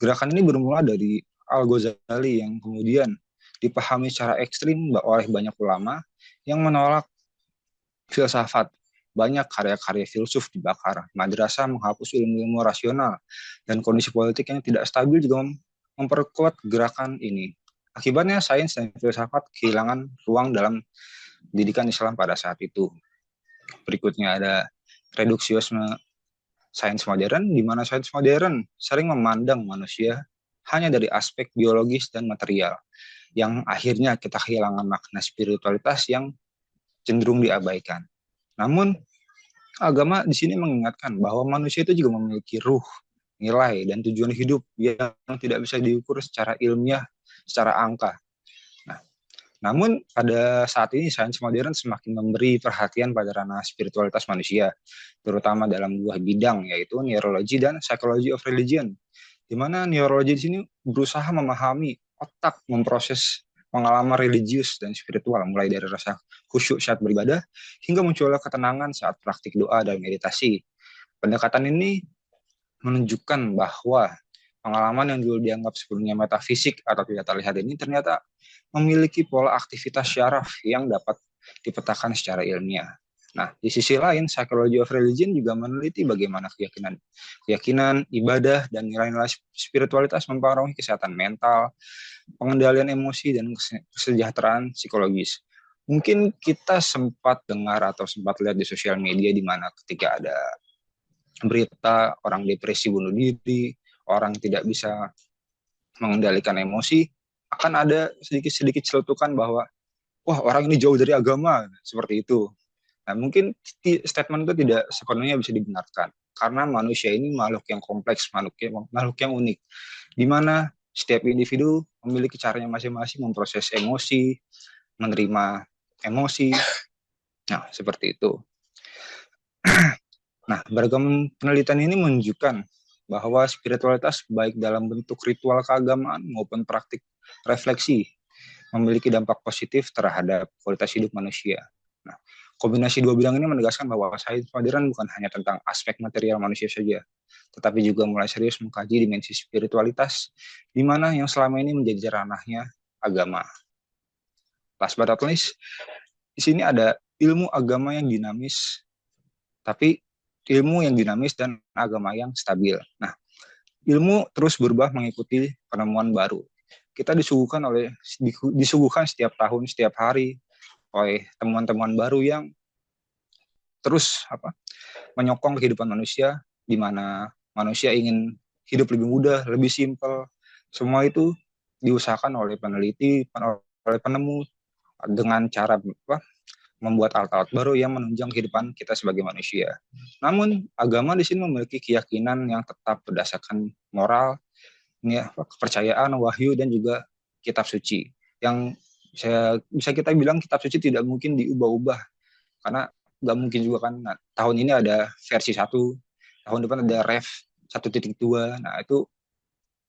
Gerakan ini bermula dari Al-Ghazali yang kemudian dipahami secara ekstrim oleh banyak ulama yang menolak filsafat. Banyak karya-karya filsuf dibakar, madrasah menghapus ilmu-ilmu rasional, dan kondisi politik yang tidak stabil juga memperkuat gerakan ini. Akibatnya sains dan filsafat kehilangan ruang dalam didikan Islam pada saat itu. Berikutnya ada reduksiosme sains modern, di mana sains modern sering memandang manusia hanya dari aspek biologis dan material, yang akhirnya kita kehilangan makna spiritualitas yang cenderung diabaikan. Namun, agama di sini mengingatkan bahwa manusia itu juga memiliki ruh, nilai, dan tujuan hidup yang tidak bisa diukur secara ilmiah, secara angka. Namun pada saat ini sains modern semakin memberi perhatian pada ranah spiritualitas manusia, terutama dalam dua bidang, yaitu neurology dan psychology of religion, di mana neurologi di sini berusaha memahami otak memproses pengalaman religius dan spiritual, mulai dari rasa khusyuk saat beribadah hingga munculnya ketenangan saat praktik doa dan meditasi. Pendekatan ini menunjukkan bahwa pengalaman yang dulu dianggap sebelumnya metafisik atau tidak terlihat ini ternyata memiliki pola aktivitas syaraf yang dapat dipetakan secara ilmiah. Nah, di sisi lain, psychology of religion juga meneliti bagaimana keyakinan, ibadah, dan nilai-nilai spiritualitas mempengaruhi kesehatan mental, pengendalian emosi, dan kesejahteraan psikologis. Mungkin kita sempat dengar atau sempat lihat di sosial media di mana ketika ada berita orang depresi bunuh diri, orang tidak bisa mengendalikan emosi, akan ada sedikit-sedikit celetukan bahwa wah, orang ini jauh dari agama, seperti itu. Nah, mungkin statement itu tidak sepenuhnya bisa dibenarkan, karena manusia ini makhluk yang kompleks, makhluk yang unik, di mana setiap individu memiliki caranya masing-masing memproses emosi, menerima emosi. Nah, seperti itu. Nah, beragam penelitian ini menunjukkan bahwa spiritualitas baik dalam bentuk ritual keagamaan maupun praktik refleksi memiliki dampak positif terhadap kualitas hidup manusia. Nah, kombinasi dua bidang ini menegaskan bahwa sains modern bukan hanya tentang aspek material manusia saja, tetapi juga mulai serius mengkaji dimensi spiritualitas, di mana yang selama ini menjadi ranahnya agama. Last but not least, di sini ada ilmu agama yang dinamis, tapi ilmu yang dinamis dan agama yang stabil. Nah, ilmu terus berubah mengikuti penemuan baru. Kita disuguhkan setiap tahun, setiap hari oleh temuan-temuan baru yang terus menyokong kehidupan manusia, di mana manusia ingin hidup lebih mudah, lebih simpel. Semua itu diusahakan oleh peneliti, oleh penemu dengan cara membuat alat-alat baru yang menunjang kehidupan kita sebagai manusia. Namun, agama di sini memiliki keyakinan yang tetap berdasarkan moral, kepercayaan, wahyu, dan juga kitab suci. Yang bisa kita bilang kitab suci tidak mungkin diubah-ubah, karena nggak mungkin juga kan. Nah, tahun ini ada versi 1, tahun depan ada ref 1.2. Nah, itu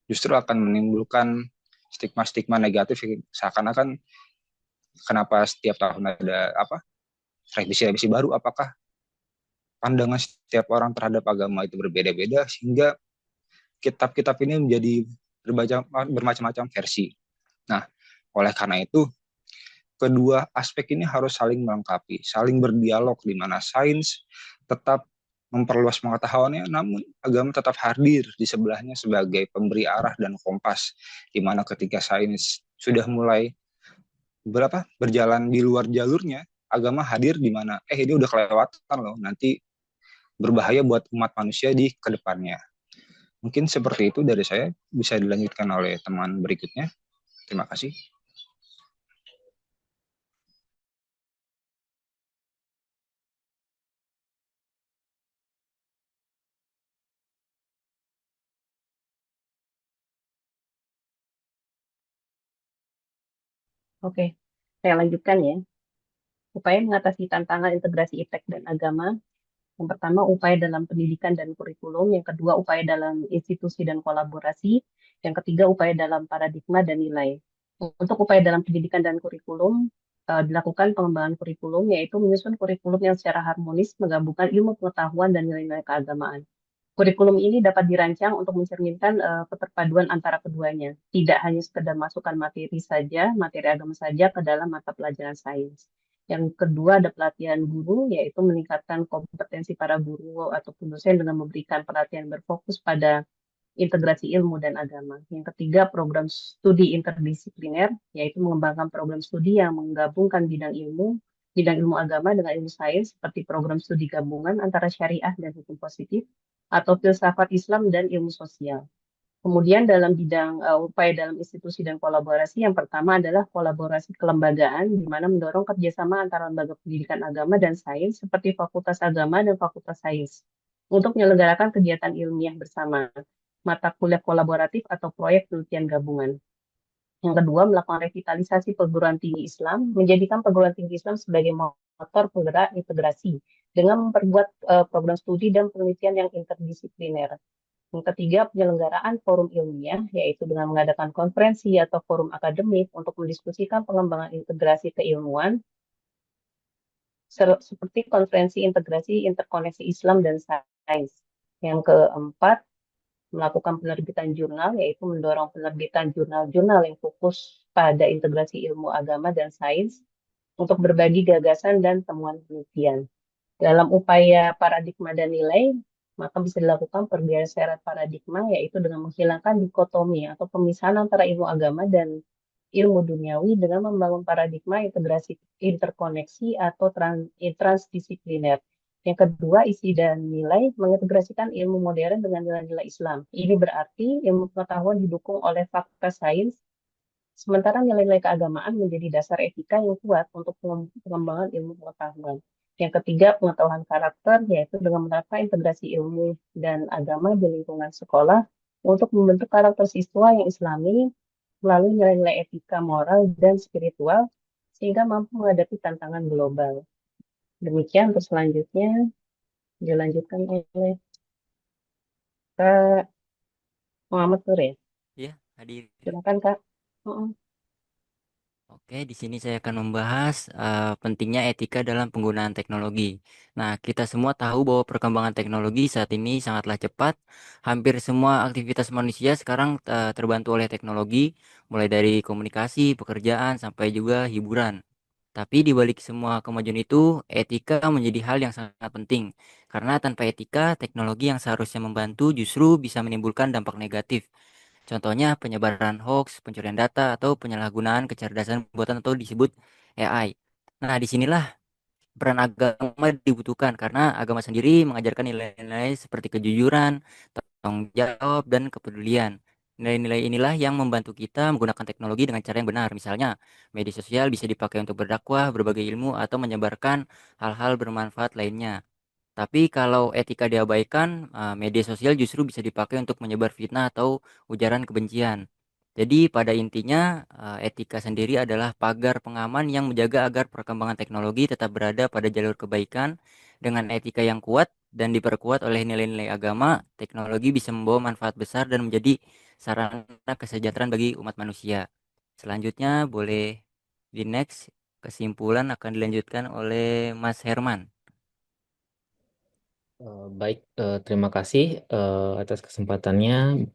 justru akan menimbulkan stigma-stigma negatif, seakan-akan kenapa setiap tahun ada revisi baru, apakah pandangan setiap orang terhadap agama itu berbeda-beda sehingga kitab-kitab ini menjadi bermacam-macam versi. Nah, oleh karena itu kedua aspek ini harus saling melengkapi, saling berdialog, di mana sains tetap memperluas pengetahuannya, namun agama tetap hadir di sebelahnya sebagai pemberi arah dan kompas, di mana ketika sains sudah mulai berjalan di luar jalurnya, agama hadir di mana ini udah kelewatan loh, nanti berbahaya buat umat manusia di kedepannya. Mungkin seperti itu dari saya, bisa dilanjutkan oleh teman berikutnya. Terima kasih. Oke, saya lanjutkan ya. Upaya mengatasi tantangan integrasi iptek dan agama. Yang pertama, upaya dalam pendidikan dan kurikulum. Yang kedua, upaya dalam institusi dan kolaborasi. Yang ketiga, upaya dalam paradigma dan nilai. Untuk upaya dalam pendidikan dan kurikulum, dilakukan pengembangan kurikulum, yaitu menyusun kurikulum yang secara harmonis menggabungkan ilmu pengetahuan dan nilai-nilai keagamaan. Kurikulum ini dapat dirancang untuk mencerminkan keterpaduan antara keduanya, tidak hanya sekedar masukkan materi saja, materi agama saja ke dalam mata pelajaran sains. Yang kedua ada pelatihan guru, yaitu meningkatkan kompetensi para guru ataupun dosen dengan memberikan pelatihan berfokus pada integrasi ilmu dan agama. Yang ketiga, program studi interdisipliner, yaitu mengembangkan program studi yang menggabungkan bidang ilmu agama dengan ilmu sains, seperti program studi gabungan antara syariah dan hukum positif, atau filsafat Islam dan ilmu sosial. Kemudian dalam bidang upaya dalam institusi dan kolaborasi, yang pertama adalah kolaborasi kelembagaan, di mana mendorong kerjasama antara lembaga pendidikan agama dan sains, seperti Fakultas Agama dan Fakultas Sains, untuk menyelenggarakan kegiatan ilmiah bersama, mata kuliah kolaboratif atau proyek penelitian gabungan. Yang kedua, melakukan revitalisasi perguruan tinggi Islam, menjadikan perguruan tinggi Islam sebagai motor penggerak integrasi, dengan memperbuat program studi dan penelitian yang interdisipliner. Yang ketiga, penyelenggaraan forum ilmiah, yaitu dengan mengadakan konferensi atau forum akademik untuk mendiskusikan pengembangan integrasi keilmuan, seperti konferensi integrasi interkoneksi Islam dan sains. Yang keempat, melakukan penerbitan jurnal, yaitu mendorong penerbitan jurnal-jurnal yang fokus pada integrasi ilmu agama dan sains untuk berbagi gagasan dan temuan penelitian. Dalam upaya paradigma dan nilai, maka bisa dilakukan pergeseran paradigma, yaitu dengan menghilangkan dikotomi atau pemisahan antara ilmu agama dan ilmu duniawi dengan membangun paradigma integrasi interkoneksi atau transdisipliner. Yang kedua, isi dan nilai mengintegrasikan ilmu modern dengan nilai-nilai Islam. Ini berarti ilmu pengetahuan didukung oleh fakta sains, sementara nilai-nilai keagamaan menjadi dasar etika yang kuat untuk pengembangan ilmu pengetahuan. Yang ketiga, pengetahuan karakter, yaitu dengan menerapkan integrasi ilmu dan agama di lingkungan sekolah untuk membentuk karakter siswa yang islami melalui nilai-nilai etika, moral, dan spiritual, sehingga mampu menghadapi tantangan global. Demikian untuk selanjutnya dilanjutkan oleh Kak Muhammad Nur ya. Ya, hadir. Silakan Kak. Oke, di sini saya akan membahas pentingnya etika dalam penggunaan teknologi. Nah, kita semua tahu bahwa perkembangan teknologi saat ini sangatlah cepat. Hampir semua aktivitas manusia sekarang terbantu oleh teknologi, mulai dari komunikasi, pekerjaan, sampai juga hiburan. Tapi di balik semua kemajuan itu, etika menjadi hal yang sangat penting. Karena tanpa etika, teknologi yang seharusnya membantu justru bisa menimbulkan dampak negatif. Contohnya penyebaran hoax, pencurian data, atau penyalahgunaan kecerdasan buatan atau disebut AI. Nah, disinilah peran agama dibutuhkan karena agama sendiri mengajarkan nilai-nilai seperti kejujuran, tanggung jawab, dan kepedulian. Nilai-nilai inilah yang membantu kita menggunakan teknologi dengan cara yang benar. Misalnya, media sosial bisa dipakai untuk berdakwah, berbagi ilmu, atau menyebarkan hal-hal bermanfaat lainnya. Tapi kalau etika diabaikan, media sosial justru bisa dipakai untuk menyebar fitnah atau ujaran kebencian. Jadi pada intinya, etika sendiri adalah pagar pengaman yang menjaga agar perkembangan teknologi tetap berada pada jalur kebaikan. Dengan etika yang kuat dan diperkuat oleh nilai-nilai agama, teknologi bisa membawa manfaat besar dan menjadi sarana kesejahteraan bagi umat manusia. Selanjutnya boleh di next, kesimpulan akan dilanjutkan oleh Mas Herman. Baik, terima kasih atas kesempatannya.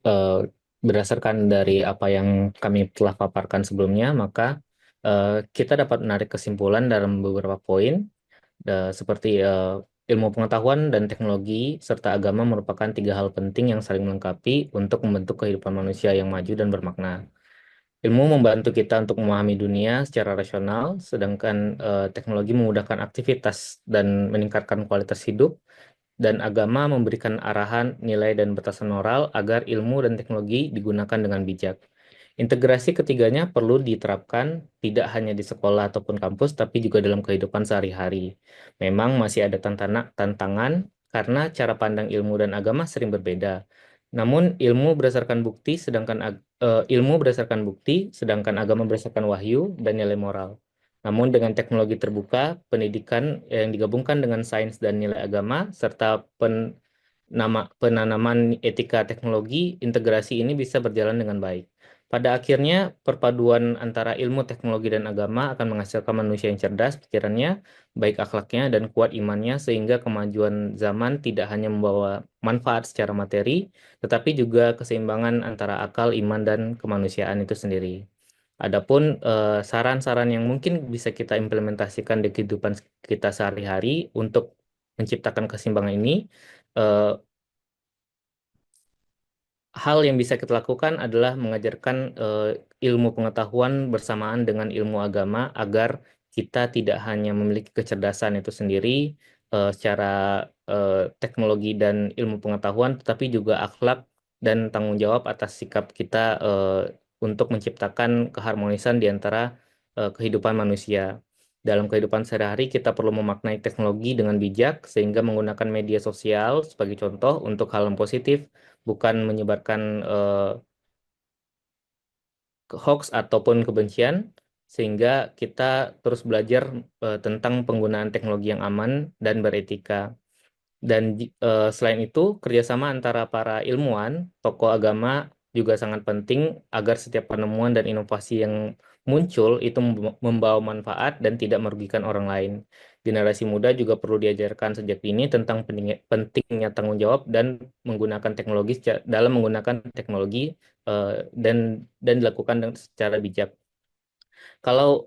Berdasarkan dari apa yang kami telah paparkan sebelumnya, maka kita dapat menarik kesimpulan dalam beberapa poin, seperti ilmu pengetahuan dan teknologi serta agama merupakan tiga hal penting yang saling melengkapi untuk membentuk kehidupan manusia yang maju dan bermakna. Ilmu membantu kita untuk memahami dunia secara rasional, sedangkan teknologi memudahkan aktivitas dan meningkatkan kualitas hidup, dan agama memberikan arahan, nilai, dan batasan moral agar ilmu dan teknologi digunakan dengan bijak. Integrasi ketiganya perlu diterapkan tidak hanya di sekolah ataupun kampus, tapi juga dalam kehidupan sehari-hari. Memang masih ada tantangan karena cara pandang ilmu dan agama sering berbeda. Namun ilmu berdasarkan bukti, sedangkan agama berdasarkan wahyu dan nilai moral. Namun dengan teknologi terbuka, pendidikan yang digabungkan dengan sains dan nilai agama, serta penanaman etika teknologi, integrasi ini bisa berjalan dengan baik. Pada akhirnya, perpaduan antara ilmu, teknologi, dan agama akan menghasilkan manusia yang cerdas pikirannya, baik akhlaknya, dan kuat imannya, sehingga kemajuan zaman tidak hanya membawa manfaat secara materi, tetapi juga keseimbangan antara akal, iman, dan kemanusiaan itu sendiri. Adapun saran-saran yang mungkin bisa kita implementasikan di kehidupan kita sehari-hari untuk menciptakan keseimbangan ini, eh, hal yang bisa kita lakukan adalah mengajarkan ilmu pengetahuan bersamaan dengan ilmu agama agar kita tidak hanya memiliki kecerdasan itu sendiri secara teknologi dan ilmu pengetahuan, tetapi juga akhlak dan tanggung jawab atas sikap kita untuk menciptakan keharmonisan di antara kehidupan manusia. Dalam kehidupan sehari-hari, kita perlu memaknai teknologi dengan bijak, sehingga menggunakan media sosial sebagai contoh untuk hal yang positif, bukan menyebarkan hoax ataupun kebencian, sehingga kita terus belajar tentang penggunaan teknologi yang aman dan beretika. Dan selain itu, kerjasama antara para ilmuwan, tokoh agama juga sangat penting agar setiap penemuan dan inovasi yang muncul itu membawa manfaat dan tidak merugikan orang lain. Generasi muda juga perlu diajarkan sejak dini tentang pentingnya tanggung jawab dan menggunakan teknologi dalam menggunakan teknologi dan dilakukan secara bijak. Kalau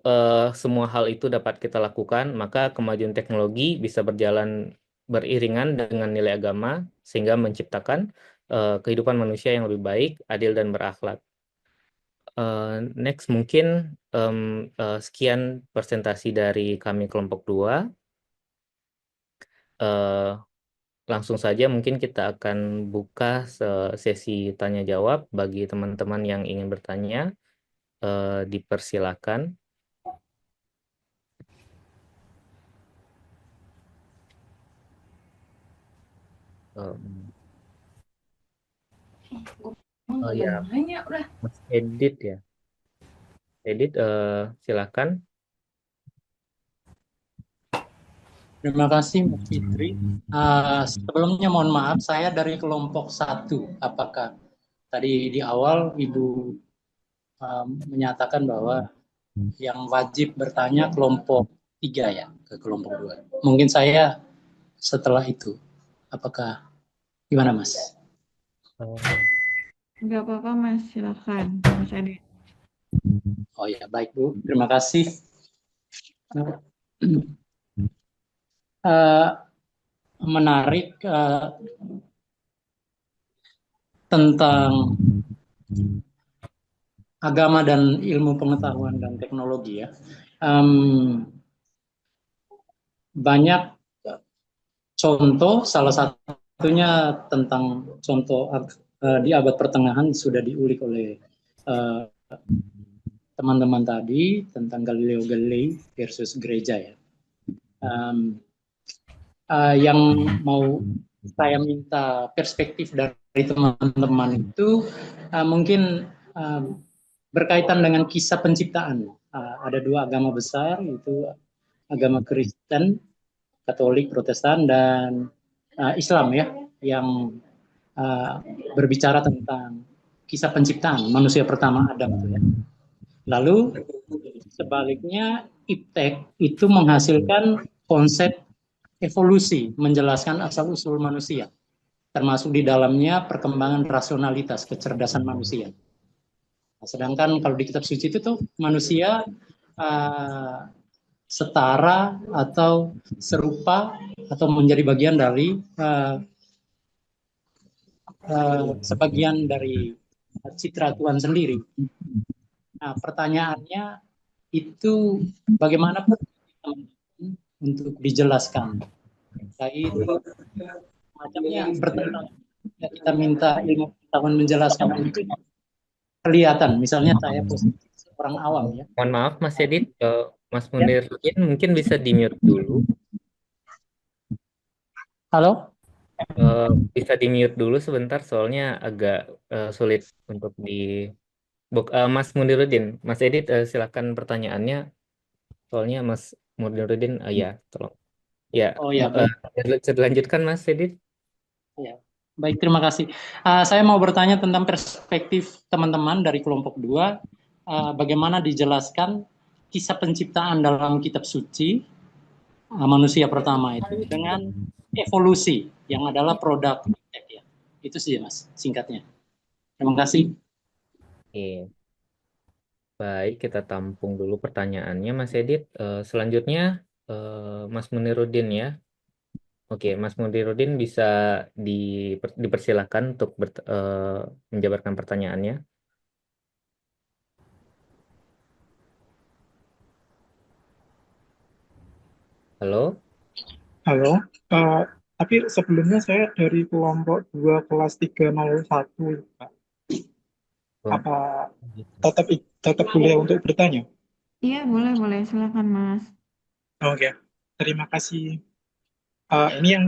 semua hal itu dapat kita lakukan, maka kemajuan teknologi bisa berjalan beriringan dengan nilai agama, sehingga menciptakan kehidupan manusia yang lebih baik, adil, dan berakhlak. Next, mungkin sekian presentasi dari kami kelompok 2. Langsung saja mungkin kita akan buka sesi tanya-jawab bagi teman-teman yang ingin bertanya. Dipersilakan. Oh ya, Mas Edit ya. Edit, silakan. Terima kasih Mbak Fitri. Sebelumnya mohon maaf, saya dari kelompok 1. Apakah tadi di awal Ibu menyatakan bahwa yang wajib bertanya kelompok 3 ya, ke kelompok 2. Mungkin saya setelah itu. Apakah gimana Mas? Enggak apa-apa Mas, silakan Mas Edi. Oh ya, baik Bu. Terima kasih. Menarik tentang agama dan ilmu pengetahuan dan teknologi ya. Banyak contoh, salah satunya tentang contoh di abad pertengahan sudah diulik oleh teman-teman tadi tentang Galileo Galilei versus gereja ya. Yang mau saya minta perspektif dari teman-teman itu mungkin berkaitan dengan kisah penciptaan. Ada 2 agama besar, yaitu agama Kristen, Katolik, Protestan, dan Islam ya, yang berbicara tentang kisah penciptaan manusia pertama Adam itu ya. Lalu sebaliknya iptek itu menghasilkan konsep evolusi, menjelaskan asal-usul manusia, termasuk di dalamnya perkembangan rasionalitas, kecerdasan manusia. Nah, sedangkan kalau di kitab suci itu tuh manusia setara atau serupa atau menjadi bagian dari sebagian dari citra Tuhan sendiri. Nah, pertanyaannya itu bagaimana untuk dijelaskan? Yaitu macamnya bertentangan. Ya, kita minta ilmu pengetahuan menjelaskan itu kelihatan. Misalnya saya posisi orang awam ya. Mohon maaf Mas Edit, Mas Munir mungkin bisa di-mute dulu. Halo? Bisa di-mute dulu sebentar, soalnya agak sulit untuk di... Mas Muniruddin, Mas Edit silakan pertanyaannya, soalnya Mas Muniruddin, ya tolong. Ya, Oh ya, bisa dilanjutkan Mas Edit. Ya, baik, terima kasih. Saya mau bertanya tentang perspektif teman-teman dari kelompok 2. Bagaimana dijelaskan kisah penciptaan dalam kitab suci manusia pertama itu dengan evolusi yang adalah produk. Ya. Itu sih Mas, singkatnya. Terima kasih. Oke. Baik, kita tampung dulu pertanyaannya Mas Edit. Selanjutnya Mas Muniruddin ya. Oke, Mas Muniruddin bisa dipersilakan untuk menjabarkan pertanyaannya. Halo? Halo, tapi sebelumnya saya dari kelompok 2 kelas 301, Pak. Apa tetap boleh untuk bertanya? Iya, boleh. Silakan, Mas. Oke, terima kasih. Ini yang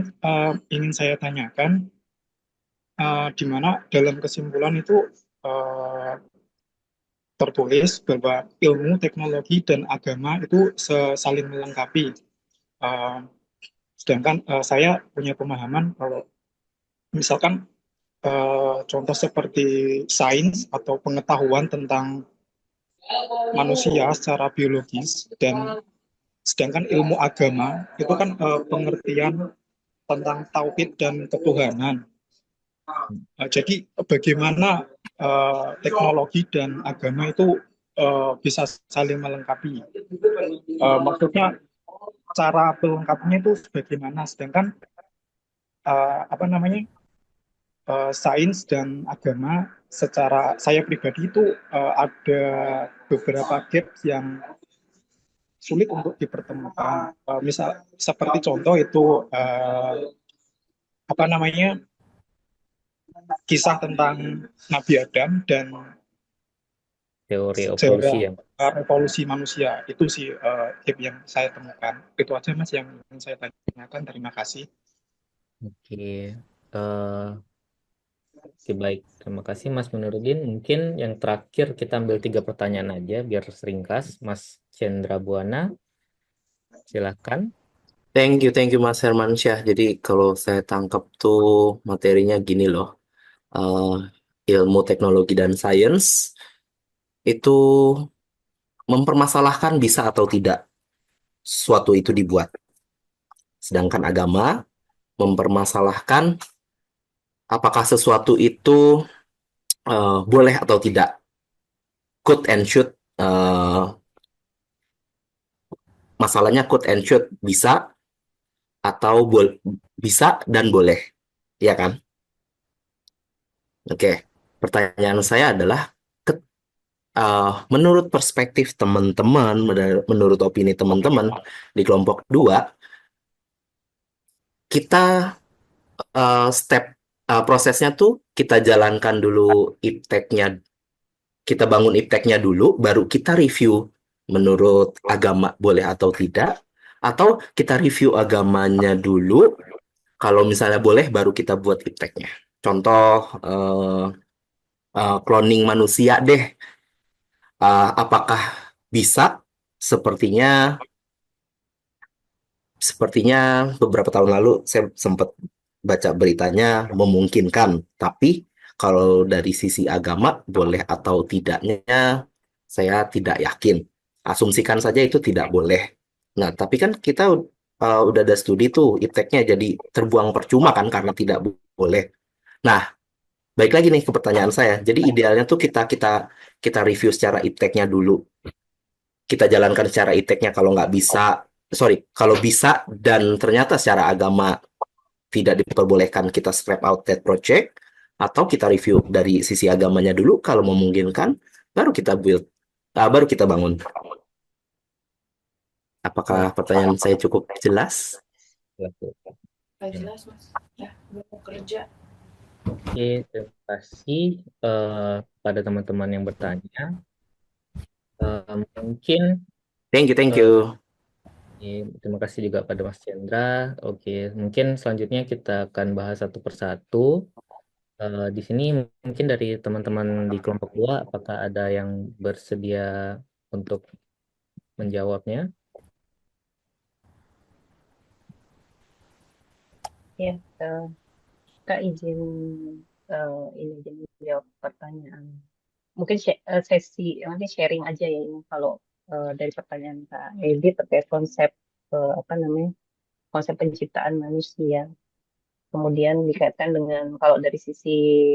ingin saya tanyakan, di mana dalam kesimpulan itu tertulis bahwa ilmu, teknologi, dan agama itu saling melengkapi. Sedangkan saya punya pemahaman kalau misalkan contoh seperti sains atau pengetahuan tentang manusia secara biologis, dan sedangkan ilmu agama itu kan pengertian tentang tauhid dan ketuhanan. Jadi bagaimana teknologi dan agama itu bisa saling melengkapi? Maksudnya cara pelengkapnya itu bagaimana? Sedangkan sains dan agama secara saya pribadi itu ada beberapa gap yang sulit untuk dipertemukan. Misal seperti contoh itu kisah tentang Nabi Adam dan teori evolusi ya. Evolusi manusia. Itu sih gap yang saya temukan. Itu aja Mas yang ingin saya tanyakan. Terima kasih. Oke. Oke, baik. Terima kasih Mas Muniruddin. Mungkin yang terakhir kita ambil 3 pertanyaan aja biar ringkas. Mas Chandra Buana, silakan. Thank you Mas Hermansyah. Jadi kalau saya tangkap tuh materinya gini loh. Ilmu teknologi dan sains itu mempermasalahkan bisa atau tidak suatu itu dibuat. Sedangkan agama mempermasalahkan apakah sesuatu itu boleh atau tidak. Could and should. Masalahnya could and should bisa atau bisa dan boleh. Ya kan? Oke. Pertanyaan saya adalah menurut perspektif teman-teman, menurut opini teman-teman di kelompok 2, kita prosesnya tuh kita jalankan dulu ipteknya, kita bangun ipteknya dulu, baru kita review menurut agama boleh atau tidak, atau kita review agamanya dulu, kalau misalnya boleh baru kita buat ipteknya. Contoh cloning manusia deh. Apakah bisa? Sepertinya beberapa tahun lalu saya sempat baca beritanya memungkinkan, tapi kalau dari sisi agama boleh atau tidaknya saya tidak yakin. Asumsikan saja itu tidak boleh. Nah, tapi kan kita udah ada studi tuh ipteknya jadi terbuang percuma kan karena tidak boleh. Nah, baik lagi nih ke pertanyaan saya. Jadi idealnya tuh kita review secara ipteknya dulu. kita jalankan secara ipteknya, kalau nggak bisa, kalau bisa dan ternyata secara agama tidak diperbolehkan, kita scrap out that project, atau kita review dari sisi agamanya dulu, kalau memungkinkan baru kita baru kita bangun. Apakah pertanyaan saya cukup jelas? Nggak jelas, Mas. Ya, gue mau kerja. Oke, terima kasih pada teman-teman yang bertanya. Mungkin Thank you. terima kasih juga pada Mas Chandra. Oke, mungkin selanjutnya kita akan bahas satu persatu. Di sini mungkin dari teman-teman di kelompok 2, apakah ada yang bersedia untuk menjawabnya? Ya, Kak izin ini jadi jawab pertanyaan. Mungkin sesi nanti sharing aja ya ini kalau dari pertanyaan Kak Edi terkait konsep konsep penciptaan manusia. Kemudian dikaitkan dengan kalau dari sisi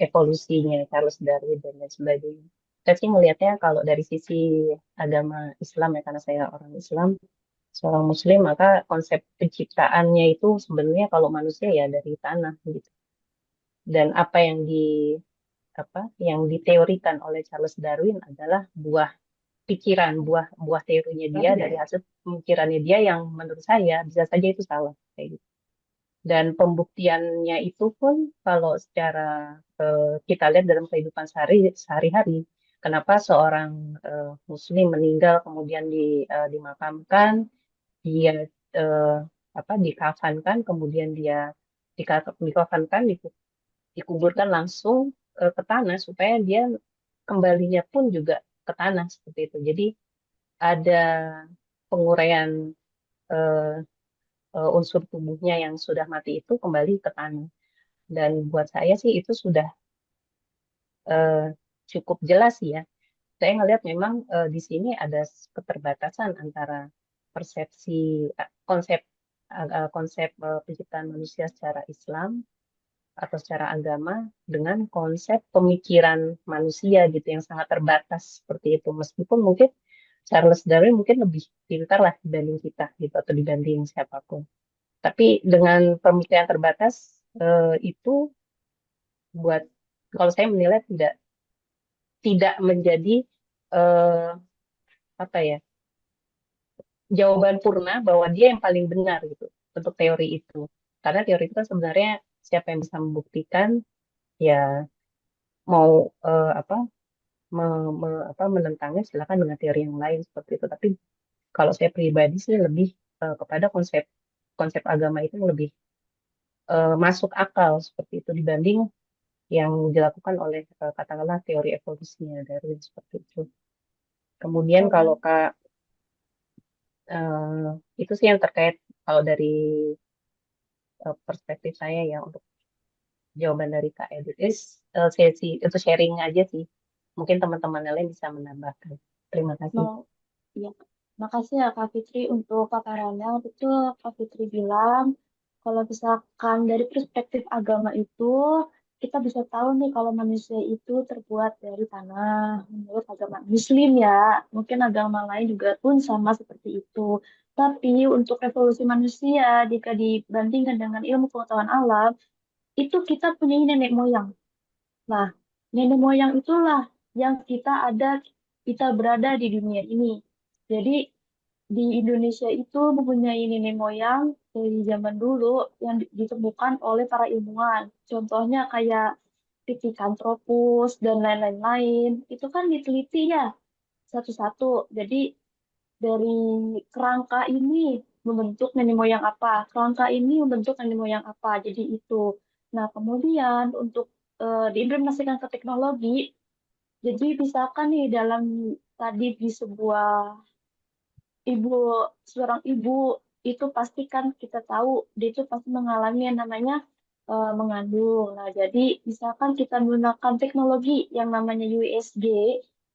evolusinya Charles Darwin dan lain sebagainya. Saya sih melihatnya kalau dari sisi agama Islam ya, karena saya orang Islam, seorang Muslim, maka konsep penciptaannya itu sebenarnya kalau manusia ya dari tanah gitu. Dan apa yang diteorikan oleh Charles Darwin adalah buah pikiran, buah teorinya dia dari hasil pemikirannya dia yang menurut saya bisa saja itu salah kayak gitu. Dan pembuktiannya itu pun kalau secara kita lihat dalam kehidupan sehari-hari, kenapa seorang Muslim meninggal kemudian dimakamkan, dia dikafankan, kemudian dia dikafankan, dikuburkan langsung ke tanah supaya dia kembalinya pun juga ke tanah seperti itu. Jadi ada penguraian unsur tubuhnya yang sudah mati itu kembali ke tanah. Dan buat saya sih itu sudah cukup jelas ya. Saya ngelihat memang di sini ada keterbatasan antara persepsi konsep penciptaan manusia secara Islam atau secara agama dengan konsep pemikiran manusia gitu yang sangat terbatas seperti itu. Meskipun mungkin Charles Darwin mungkin lebih pintar lah dibanding kita gitu atau dibanding siapapun. Tapi dengan pemikiran terbatas itu buat kalau saya menilai tidak menjadi jawaban purna bahwa dia yang paling benar gitu untuk teori itu. Karena teori itu kan sebenarnya siapa yang bisa membuktikan ya mau menentangnya silakan dengan teori yang lain seperti itu. Tapi kalau saya pribadi sih lebih kepada konsep agama itu lebih masuk akal seperti itu dibanding yang dilakukan oleh katakanlah teori evolusinya Darwin seperti itu. Kemudian kalau Kak itu sih yang terkait kalau dari perspektif saya ya untuk jawaban dari Kak Edith sesi itu sharing aja sih. Mungkin teman-teman lain bisa menambahkan. Terima kasih. Ya, makasih ya Kak Fitri untuk paparannya. Betul, Kak Fitri bilang kalau misalkan dari perspektif agama itu kita bisa tahu nih kalau manusia itu terbuat dari tanah menurut agama Muslim ya. Mungkin agama lain juga pun sama seperti itu. Tapi untuk evolusi manusia jika dibandingkan dengan ilmu pengetahuan alam, itu kita punya nenek moyang. Nah, nenek moyang itulah yang kita berada di dunia ini. Jadi di Indonesia itu mempunyai nenek moyang dari zaman dulu yang ditemukan oleh para ilmuwan. Contohnya kayak Pithecanthropus dan lain-lain. Itu kan diteliti ya satu-satu. Jadi dari kerangka ini membentuk nenek moyang apa, kerangka ini membentuk nenek moyang apa. Jadi itu. Nah, kemudian untuk diimplementasikan ke teknologi, jadi misalkan nih dalam tadi di seorang ibu itu pasti kan kita tahu dia itu pasti mengalami yang namanya mengandung. Nah, jadi misalkan kita menggunakan teknologi yang namanya USG,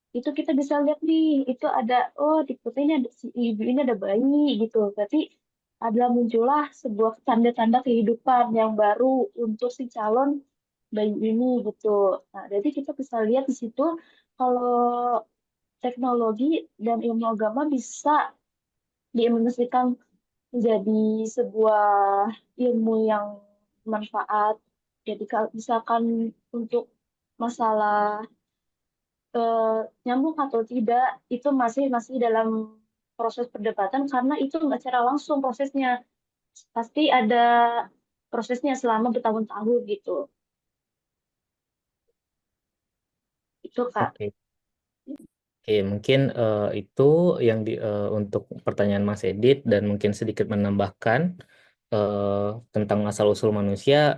itu kita bisa lihat nih, itu ada, oh di foto ini ada si ibu ini ada bayi gitu. Berarti adalah muncullah sebuah tanda-tanda kehidupan yang baru untuk si calon bayi ini gitu. Nah, jadi kita bisa lihat di situ kalau teknologi dan ilmu agama bisa diimplementasikan menjadi sebuah ilmu yang bermanfaat. Jadi kalau misalkan untuk masalah nyambung atau tidak itu masih masih dalam proses perdebatan karena itu nggak secara langsung prosesnya. Pasti ada prosesnya selama bertahun-tahun gitu. Itu Kak. Oke. Oke, mungkin itu yang untuk pertanyaan Mas Edit dan mungkin sedikit menambahkan tentang asal-usul manusia.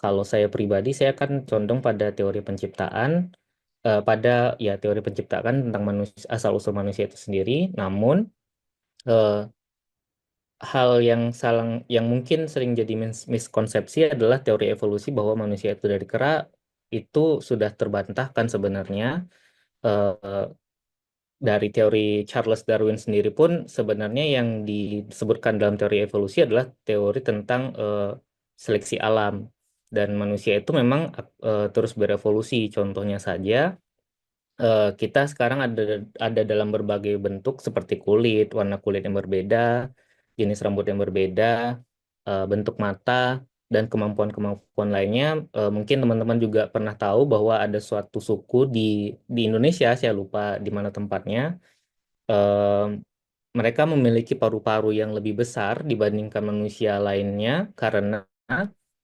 Kalau saya pribadi, saya akan condong pada teori penciptaan, pada ya teori penciptaan tentang manusia, asal-usul manusia itu sendiri. Namun eh, hal yang salah, yang mungkin sering jadi miskonsepsi adalah teori evolusi bahwa manusia itu dari kera itu sudah terbantahkan sebenarnya. Eh, dari teori Charles Darwin sendiri pun sebenarnya yang disebutkan dalam teori evolusi adalah teori tentang seleksi alam dan manusia itu memang terus berevolusi. Contohnya saja kita sekarang ada dalam berbagai bentuk seperti kulit, warna kulit yang berbeda, jenis rambut yang berbeda, bentuk mata dan kemampuan-kemampuan lainnya. Mungkin teman-teman juga pernah tahu bahwa ada suatu suku di Indonesia, saya lupa di mana tempatnya. eh, Mereka memiliki paru-paru yang lebih besar dibandingkan manusia lainnya karena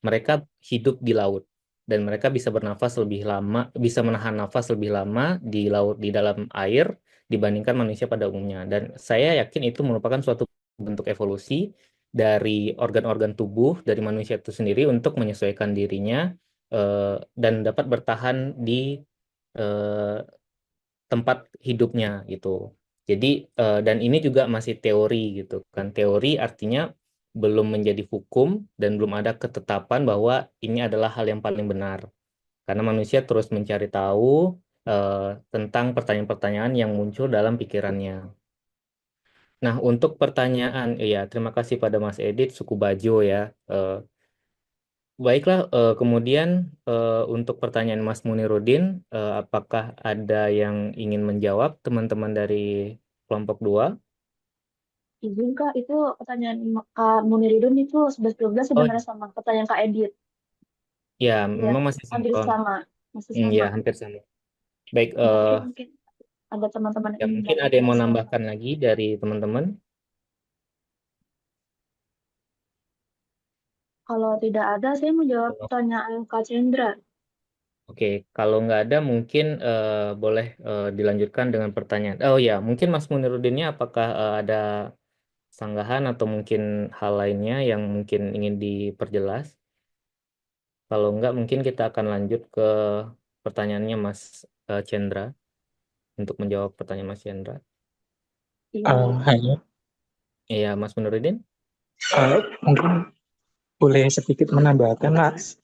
mereka hidup di laut dan mereka bisa bernafas lebih lama, bisa menahan nafas lebih lama di laut di dalam air dibandingkan manusia pada umumnya. Dan saya yakin itu merupakan suatu bentuk evolusi dari organ-organ tubuh dari manusia itu sendiri untuk menyesuaikan dirinya dan dapat bertahan di eh, tempat hidupnya gitu. Jadi dan ini juga masih teori gitu kan. Teori artinya belum menjadi hukum dan belum ada ketetapan bahwa ini adalah hal yang paling benar. Karena manusia terus mencari tahu tentang pertanyaan-pertanyaan yang muncul dalam pikirannya. Nah, untuk pertanyaan, ya terima kasih pada Mas Edit suku Bajo ya. Eh, Baiklah, kemudian untuk pertanyaan Mas Muniruddin, apakah ada yang ingin menjawab teman-teman dari kelompok 2? Izin Kak, itu pertanyaan Kak Muniridun itu 11-12 Oh sebenarnya sama pertanyaan Kak Edit. ya, Ya, memang masih hampir sinkron. sama. Masih Ya, sama. hampir sama. Baik, Ya, mungkin ada teman-teman ya yang ingin mungkin menambahkan ada yang mau silakan. nambahkan lagi dari teman-teman. Kalau tidak ada, saya menjawab pertanyaan Kak Cendra. Oke, kalau nggak ada mungkin boleh dilanjutkan dengan pertanyaan. Oh ya, mungkin Mas Muniruddinnya apakah ada sanggahan atau mungkin hal lainnya yang mungkin ingin diperjelas? Kalau enggak, mungkin kita akan lanjut ke pertanyaannya Mas Cendra untuk menjawab pertanyaan Mas Cendra. Hanya Iya, Mas Muniruddin. mungkin boleh sedikit menambahkan Mas.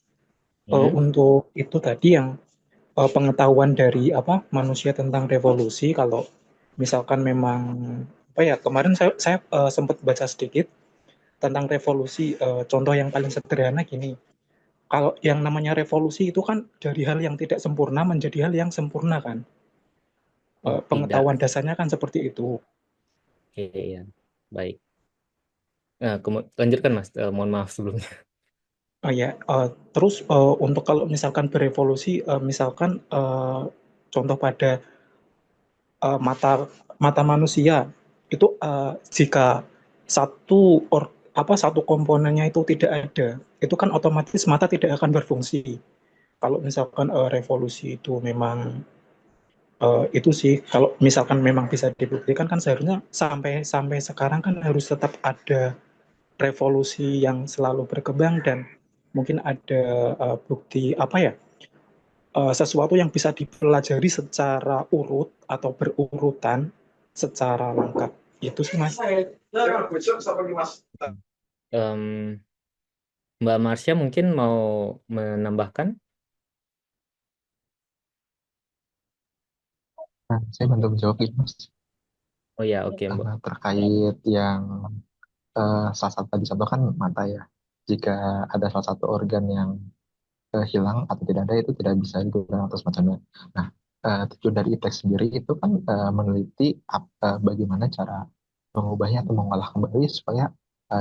Untuk itu tadi yang pengetahuan dari apa manusia tentang revolusi, kalau misalkan memang apa ya, kemarin saya sempat baca sedikit tentang revolusi. Contoh yang paling sederhana gini, kalau yang namanya revolusi itu kan dari hal yang tidak sempurna menjadi hal yang sempurna kan. Tidak. Pengetahuan dasarnya kan seperti itu. Oke, ya. Baik. Nah, lanjutkan Mas. Mohon maaf sebelumnya. Oh ya, terus untuk kalau misalkan berevolusi, misalkan contoh pada mata mata manusia itu, jika satu komponennya itu tidak ada, itu kan otomatis mata tidak akan berfungsi. Kalau misalkan revolusi itu memang itu sih, kalau misalkan memang bisa dibuktikan kan seharusnya sampai sampai sekarang kan harus tetap ada revolusi yang selalu berkembang dan mungkin ada bukti apa ya, sesuatu yang bisa dipelajari secara urut atau berurutan secara lengkap. Itu sih Mas. Mbak Marsha mungkin mau menambahkan? Nah, saya bantu menjawab ini, Mas. Oh ya, oke, Mbak. Terkait yang salah satu tadi contoh kan mata ya. Jika ada salah satu organ yang hilang atau tidak ada, itu tidak bisa digunakan untuk semacamnya. Nah, tujuan dari IPTEK sendiri itu kan meneliti bagaimana cara mengubahnya atau mengolah kembali supaya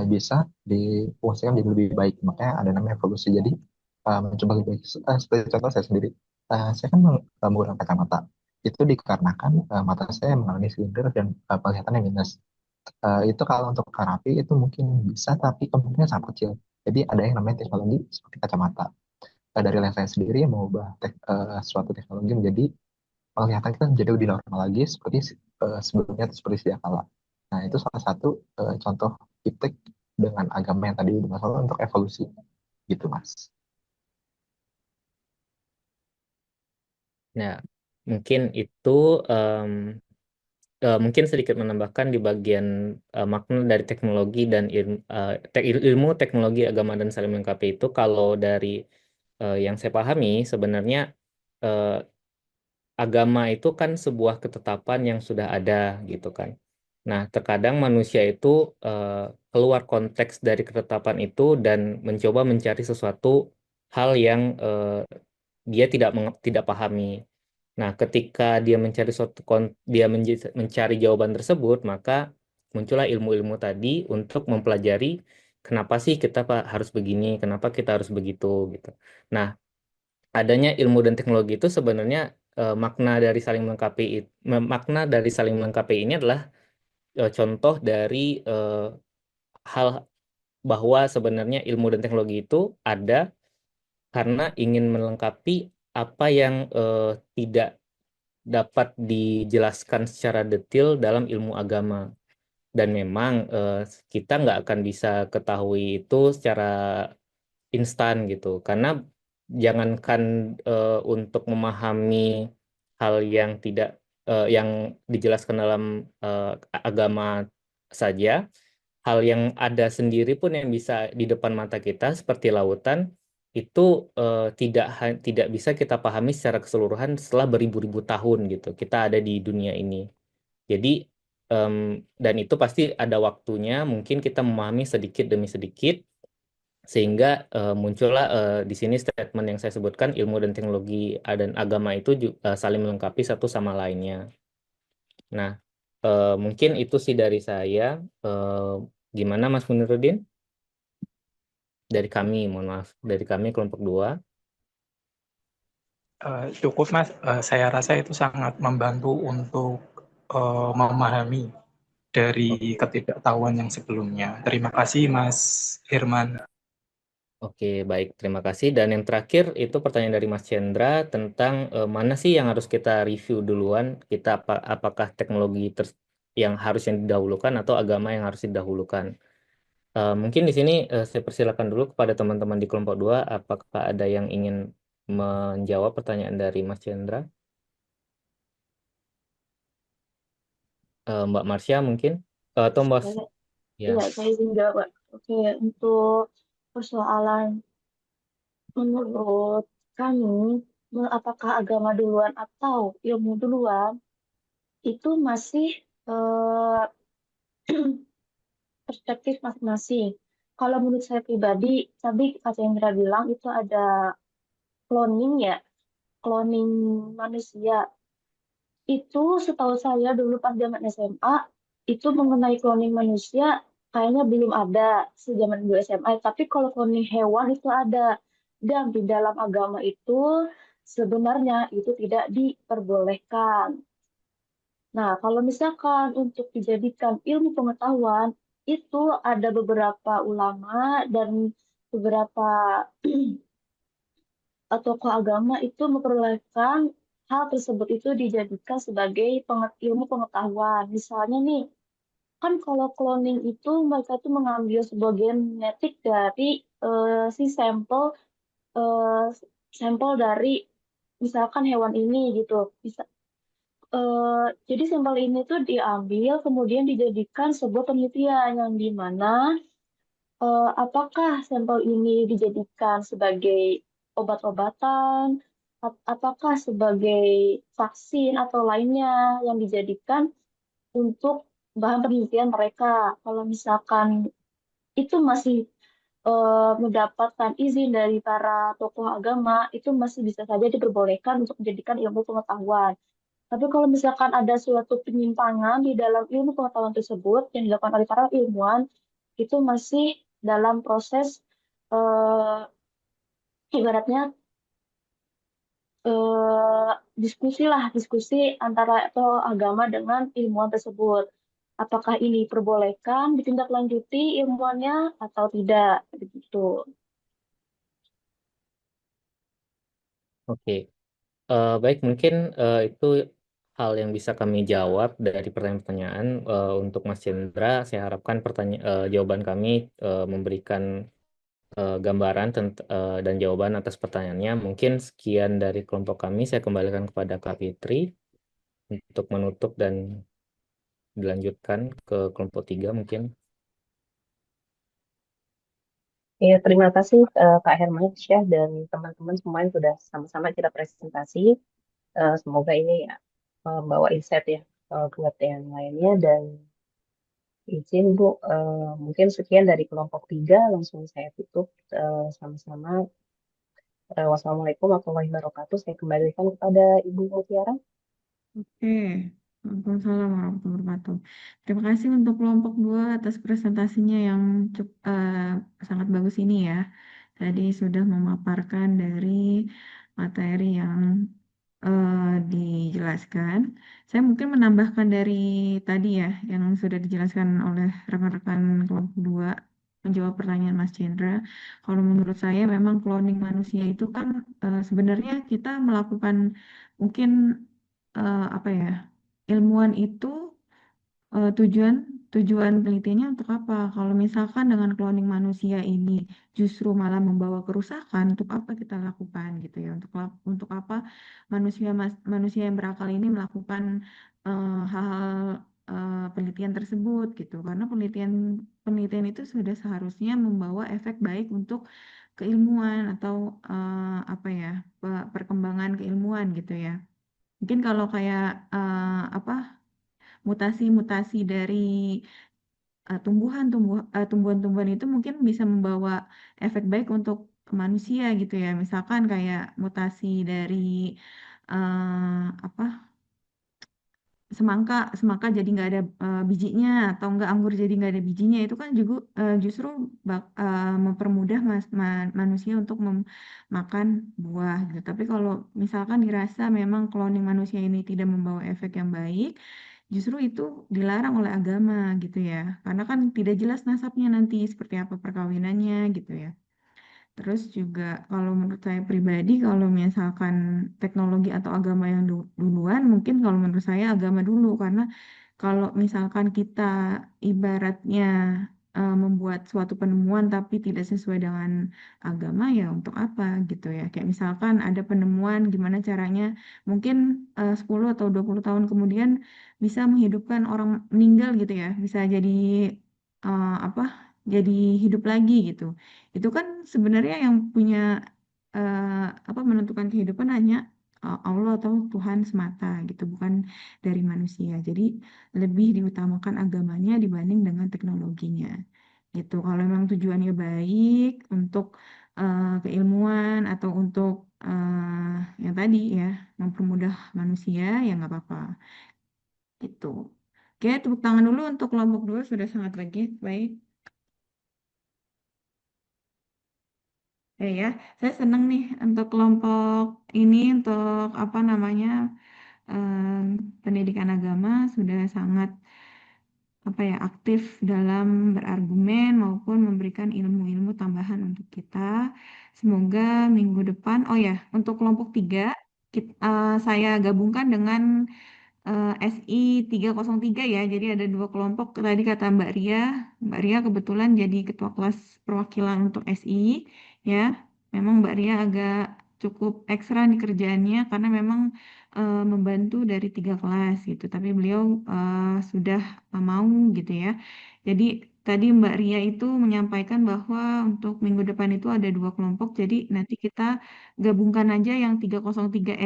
bisa difungsikan jadi lebih baik. Makanya ada namanya evolusi. Jadi mencoba lebih baik. Seperti contoh saya sendiri, saya kan menggunakan kacamata. Itu dikarenakan mata saya mengalami silinder dan penglihatannya minus. Itu kalau untuk terapi itu mungkin bisa, tapi kemungkinan sangat kecil. Jadi ada yang namanya teknologi seperti kacamata. Dari lensa sendiri yang mengubah suatu teknologi menjadi penglihatan kita menjadi lebih normal lagi seperti sebelumnya atau seperti sedia kala. Nah, itu salah satu contoh iptek dengan agama yang tadi dimaksud untuk evolusi gitu, Mas. Nah, mungkin itu mungkin sedikit menambahkan di bagian makna dari teknologi dan ilmu teknologi agama dan saling melengkapi itu, kalau dari yang saya pahami sebenarnya eh, agama itu kan sebuah ketetapan yang sudah ada gitu kan. Nah, terkadang manusia itu keluar konteks dari ketetapan itu dan mencoba mencari sesuatu hal yang dia tidak pahami. Nah, ketika dia mencari mencari jawaban tersebut, maka muncullah ilmu-ilmu tadi untuk mempelajari kenapa sih kita harus begini, kenapa kita harus begitu gitu. Nah, adanya ilmu dan teknologi itu sebenarnya makna dari saling melengkapi ini adalah contoh dari hal bahwa sebenarnya ilmu dan teknologi itu ada karena ingin melengkapi apa yang tidak dapat dijelaskan secara detail dalam ilmu agama. Dan memang kita nggak akan bisa ketahui itu secara instan gitu. Karena jangankan untuk memahami hal yang tidak yang dijelaskan dalam agama saja, hal yang ada sendiri pun yang bisa di depan mata kita seperti lautan itu tidak bisa kita pahami secara keseluruhan setelah beribu-ribu tahun gitu. Kita ada di dunia ini. Jadi em, dan itu pasti ada waktunya. Mungkin kita memahami sedikit demi sedikit sehingga muncullah di sini statement yang saya sebutkan, ilmu dan teknologi dan agama itu saling melengkapi satu sama lainnya. Nah, mungkin itu sih dari saya. Gimana Mas Muniruddin? Dari kami, mohon maaf, dari kami kelompok 2. Cukup Mas, saya rasa itu sangat membantu untuk memahami dari ketidaktahuan yang sebelumnya. Terima kasih Mas Herman. Oke, baik. Terima kasih. Dan yang terakhir itu pertanyaan dari Mas Chandra tentang mana sih yang harus kita review duluan? Apakah teknologi yang harus yang didahulukan atau agama yang harus didahulukan? Mungkin di sini saya persilakan dulu kepada teman-teman di kelompok 2. Apakah ada yang ingin menjawab pertanyaan dari Mas Chandra? Mbak Marsha mungkin? Atau Mbak... Ya. Iya, saya izin jawab, Pak. Oke, untuk persoalan menurut kami, apakah agama duluan atau ilmu duluan, itu masih eh, perspektif masing-masing. Kalau menurut saya pribadi, tadi Kak Chandra bilang itu ada cloning ya, cloning manusia. Itu setahu saya dulu pas zaman SMA, itu mengenai cloning manusia kayaknya belum ada sejaman dulu SMA. Tapi kalau cloning hewan itu ada. Dan di dalam agama itu sebenarnya itu tidak diperbolehkan. Nah, kalau misalkan untuk dijadikan ilmu pengetahuan, itu ada beberapa ulama dan beberapa tokoh agama itu memperbolehkan hal tersebut itu dijadikan sebagai ilmu pengetahuan. Misalnya nih, kan kalau cloning itu mereka tuh mengambil sebuah genetik dari si eh, sampel dari misalkan hewan ini gitu. Bisa jadi sampel ini tuh diambil kemudian dijadikan sebuah penelitian yang di mana apakah sampel ini dijadikan sebagai obat-obatan, apakah sebagai vaksin atau lainnya yang dijadikan untuk bahan penelitian mereka. Kalau misalkan itu masih mendapatkan izin dari para tokoh agama, itu masih bisa saja diperbolehkan untuk menjadikan ilmu pengetahuan. Tapi kalau misalkan ada suatu penyimpangan di dalam ilmu pengetahuan tersebut yang dilakukan oleh para ilmuwan, itu masih dalam proses eh, ibaratnya eh, diskusi antara atau agama dengan ilmuwan tersebut. Apakah ini diperbolehkan ditindaklanjuti ilmuannya atau tidak, begitu. Oke. Baik, mungkin itu hal yang bisa kami jawab dari pertanyaan-pertanyaan. Untuk Mas Chandra, saya harapkan jawaban kami memberikan gambaran dan jawaban atas pertanyaannya. Mungkin sekian dari kelompok kami. Saya kembalikan kepada Kak Fitri untuk menutup dan dilanjutkan ke kelompok 3 mungkin. Ya, terima kasih Kak Hermansyah dan teman-teman semua yang sudah sama-sama kita presentasi. Semoga ini ya, membawa insight ya buat yang lainnya dan izin Bu, mungkin sekian dari kelompok 3 langsung saya tutup sama-sama. Wassalamualaikum warahmatullahi wabarakatuh. Saya kembalikan kepada Ibu Mutiara. Oke, Waalaikumsalam warahmatullahi wabarakatuh. Terima kasih untuk kelompok 2 atas presentasinya yang sangat bagus ini ya. Tadi sudah memaparkan dari materi yang dijelaskan. Saya mungkin menambahkan dari tadi ya, yang sudah dijelaskan oleh rekan-rekan kelompok 2, menjawab pertanyaan Mas Chandra. Kalau menurut saya memang cloning manusia itu kan sebenarnya kita melakukan mungkin apa ya, ilmuwan itu tujuan tujuan penelitiannya untuk apa? Kalau misalkan dengan cloning manusia ini justru malah membawa kerusakan, untuk apa kita lakukan gitu ya? Untuk apa manusia yang berakal ini melakukan hal-hal penelitian tersebut gitu? Karena penelitian penelitian itu sudah seharusnya membawa efek baik untuk keilmuan atau apa ya, perkembangan keilmuan gitu ya. Mungkin kalau kayak apa, mutasi-mutasi dari tumbuhan-tumbuhan itu mungkin bisa membawa efek baik untuk manusia gitu ya. Misalkan kayak mutasi dari apa, semangka semangka jadi nggak ada bijinya, atau enggak anggur jadi nggak ada bijinya, itu kan juga justru mempermudah manusia untuk makan buah gitu. Tapi kalau misalkan dirasa memang cloning manusia ini tidak membawa efek yang baik, justru itu dilarang oleh agama gitu ya, karena kan tidak jelas nasabnya nanti seperti apa perkawinannya gitu ya. Terus juga kalau menurut saya pribadi, kalau misalkan teknologi atau agama yang duluan, mungkin kalau menurut saya agama dulu, karena kalau misalkan kita ibaratnya membuat suatu penemuan tapi tidak sesuai dengan agama, ya untuk apa gitu ya. Kayak misalkan ada penemuan gimana caranya mungkin 10 atau 20 tahun kemudian bisa menghidupkan orang meninggal gitu ya, bisa jadi apa, jadi hidup lagi gitu. Itu kan sebenarnya yang punya apa, menentukan kehidupan hanya Allah atau Tuhan semata gitu, bukan dari manusia. Jadi lebih diutamakan agamanya dibanding dengan teknologinya gitu. Kalau memang tujuannya baik untuk keilmuan atau untuk yang tadi ya, mempermudah manusia, ya nggak apa-apa gitu. Oke, tepuk tangan dulu untuk kelompok 2 sudah sangat baik. Ya, saya senang nih untuk kelompok ini, untuk apa namanya, pendidikan agama sudah sangat apa ya, aktif dalam berargumen maupun memberikan ilmu-ilmu tambahan untuk kita. Semoga minggu depan, oh ya, untuk kelompok 3 saya gabungkan dengan SI 303 ya. Jadi ada 2 kelompok. Tadi kata Mbak Ria kebetulan jadi ketua kelas perwakilan untuk SI ya. Memang Mbak Ria agak cukup ekstra nih kerjaannya karena memang membantu dari 3 kelas gitu. Tapi beliau sudah mau gitu ya. Jadi tadi Mbak Ria itu menyampaikan bahwa untuk minggu depan itu ada 2 kelompok. Jadi nanti kita gabungkan aja yang 303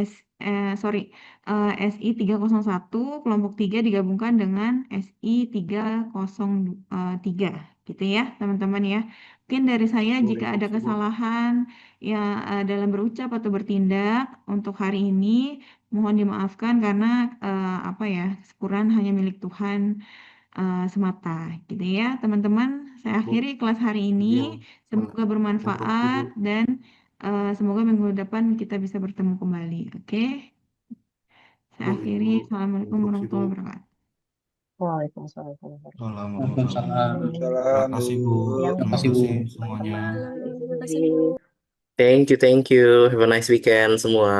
SI 301, kelompok 3 digabungkan dengan SI 303 gitu ya teman-teman ya. Mungkin dari saya Boleh, jika ada makasih, Bu. kesalahan ya dalam berucap atau bertindak untuk hari ini mohon dimaafkan karena apa ya, Quran hanya milik Tuhan semata gitu ya teman-teman. Saya Bu, akhiri kelas hari ini. izin Semoga menanggapi, Bu. bermanfaat dan semoga minggu depan kita bisa bertemu kembali. Oke, saya Bu, akhiri. Ibu, Assalamualaikum interupsi, warahmatullahi Bu. wabarakatuh. Waalaikumsalam warahmatullahi wabarakatuh. Waalaikumsalam. Waalaikumsalam. Terima kasih, Bu. Yang Terima Makasih, Bu. kasih teman-teman, semuanya. Terima kasih, Bu. Thank you, thank you. Have a nice weekend semua.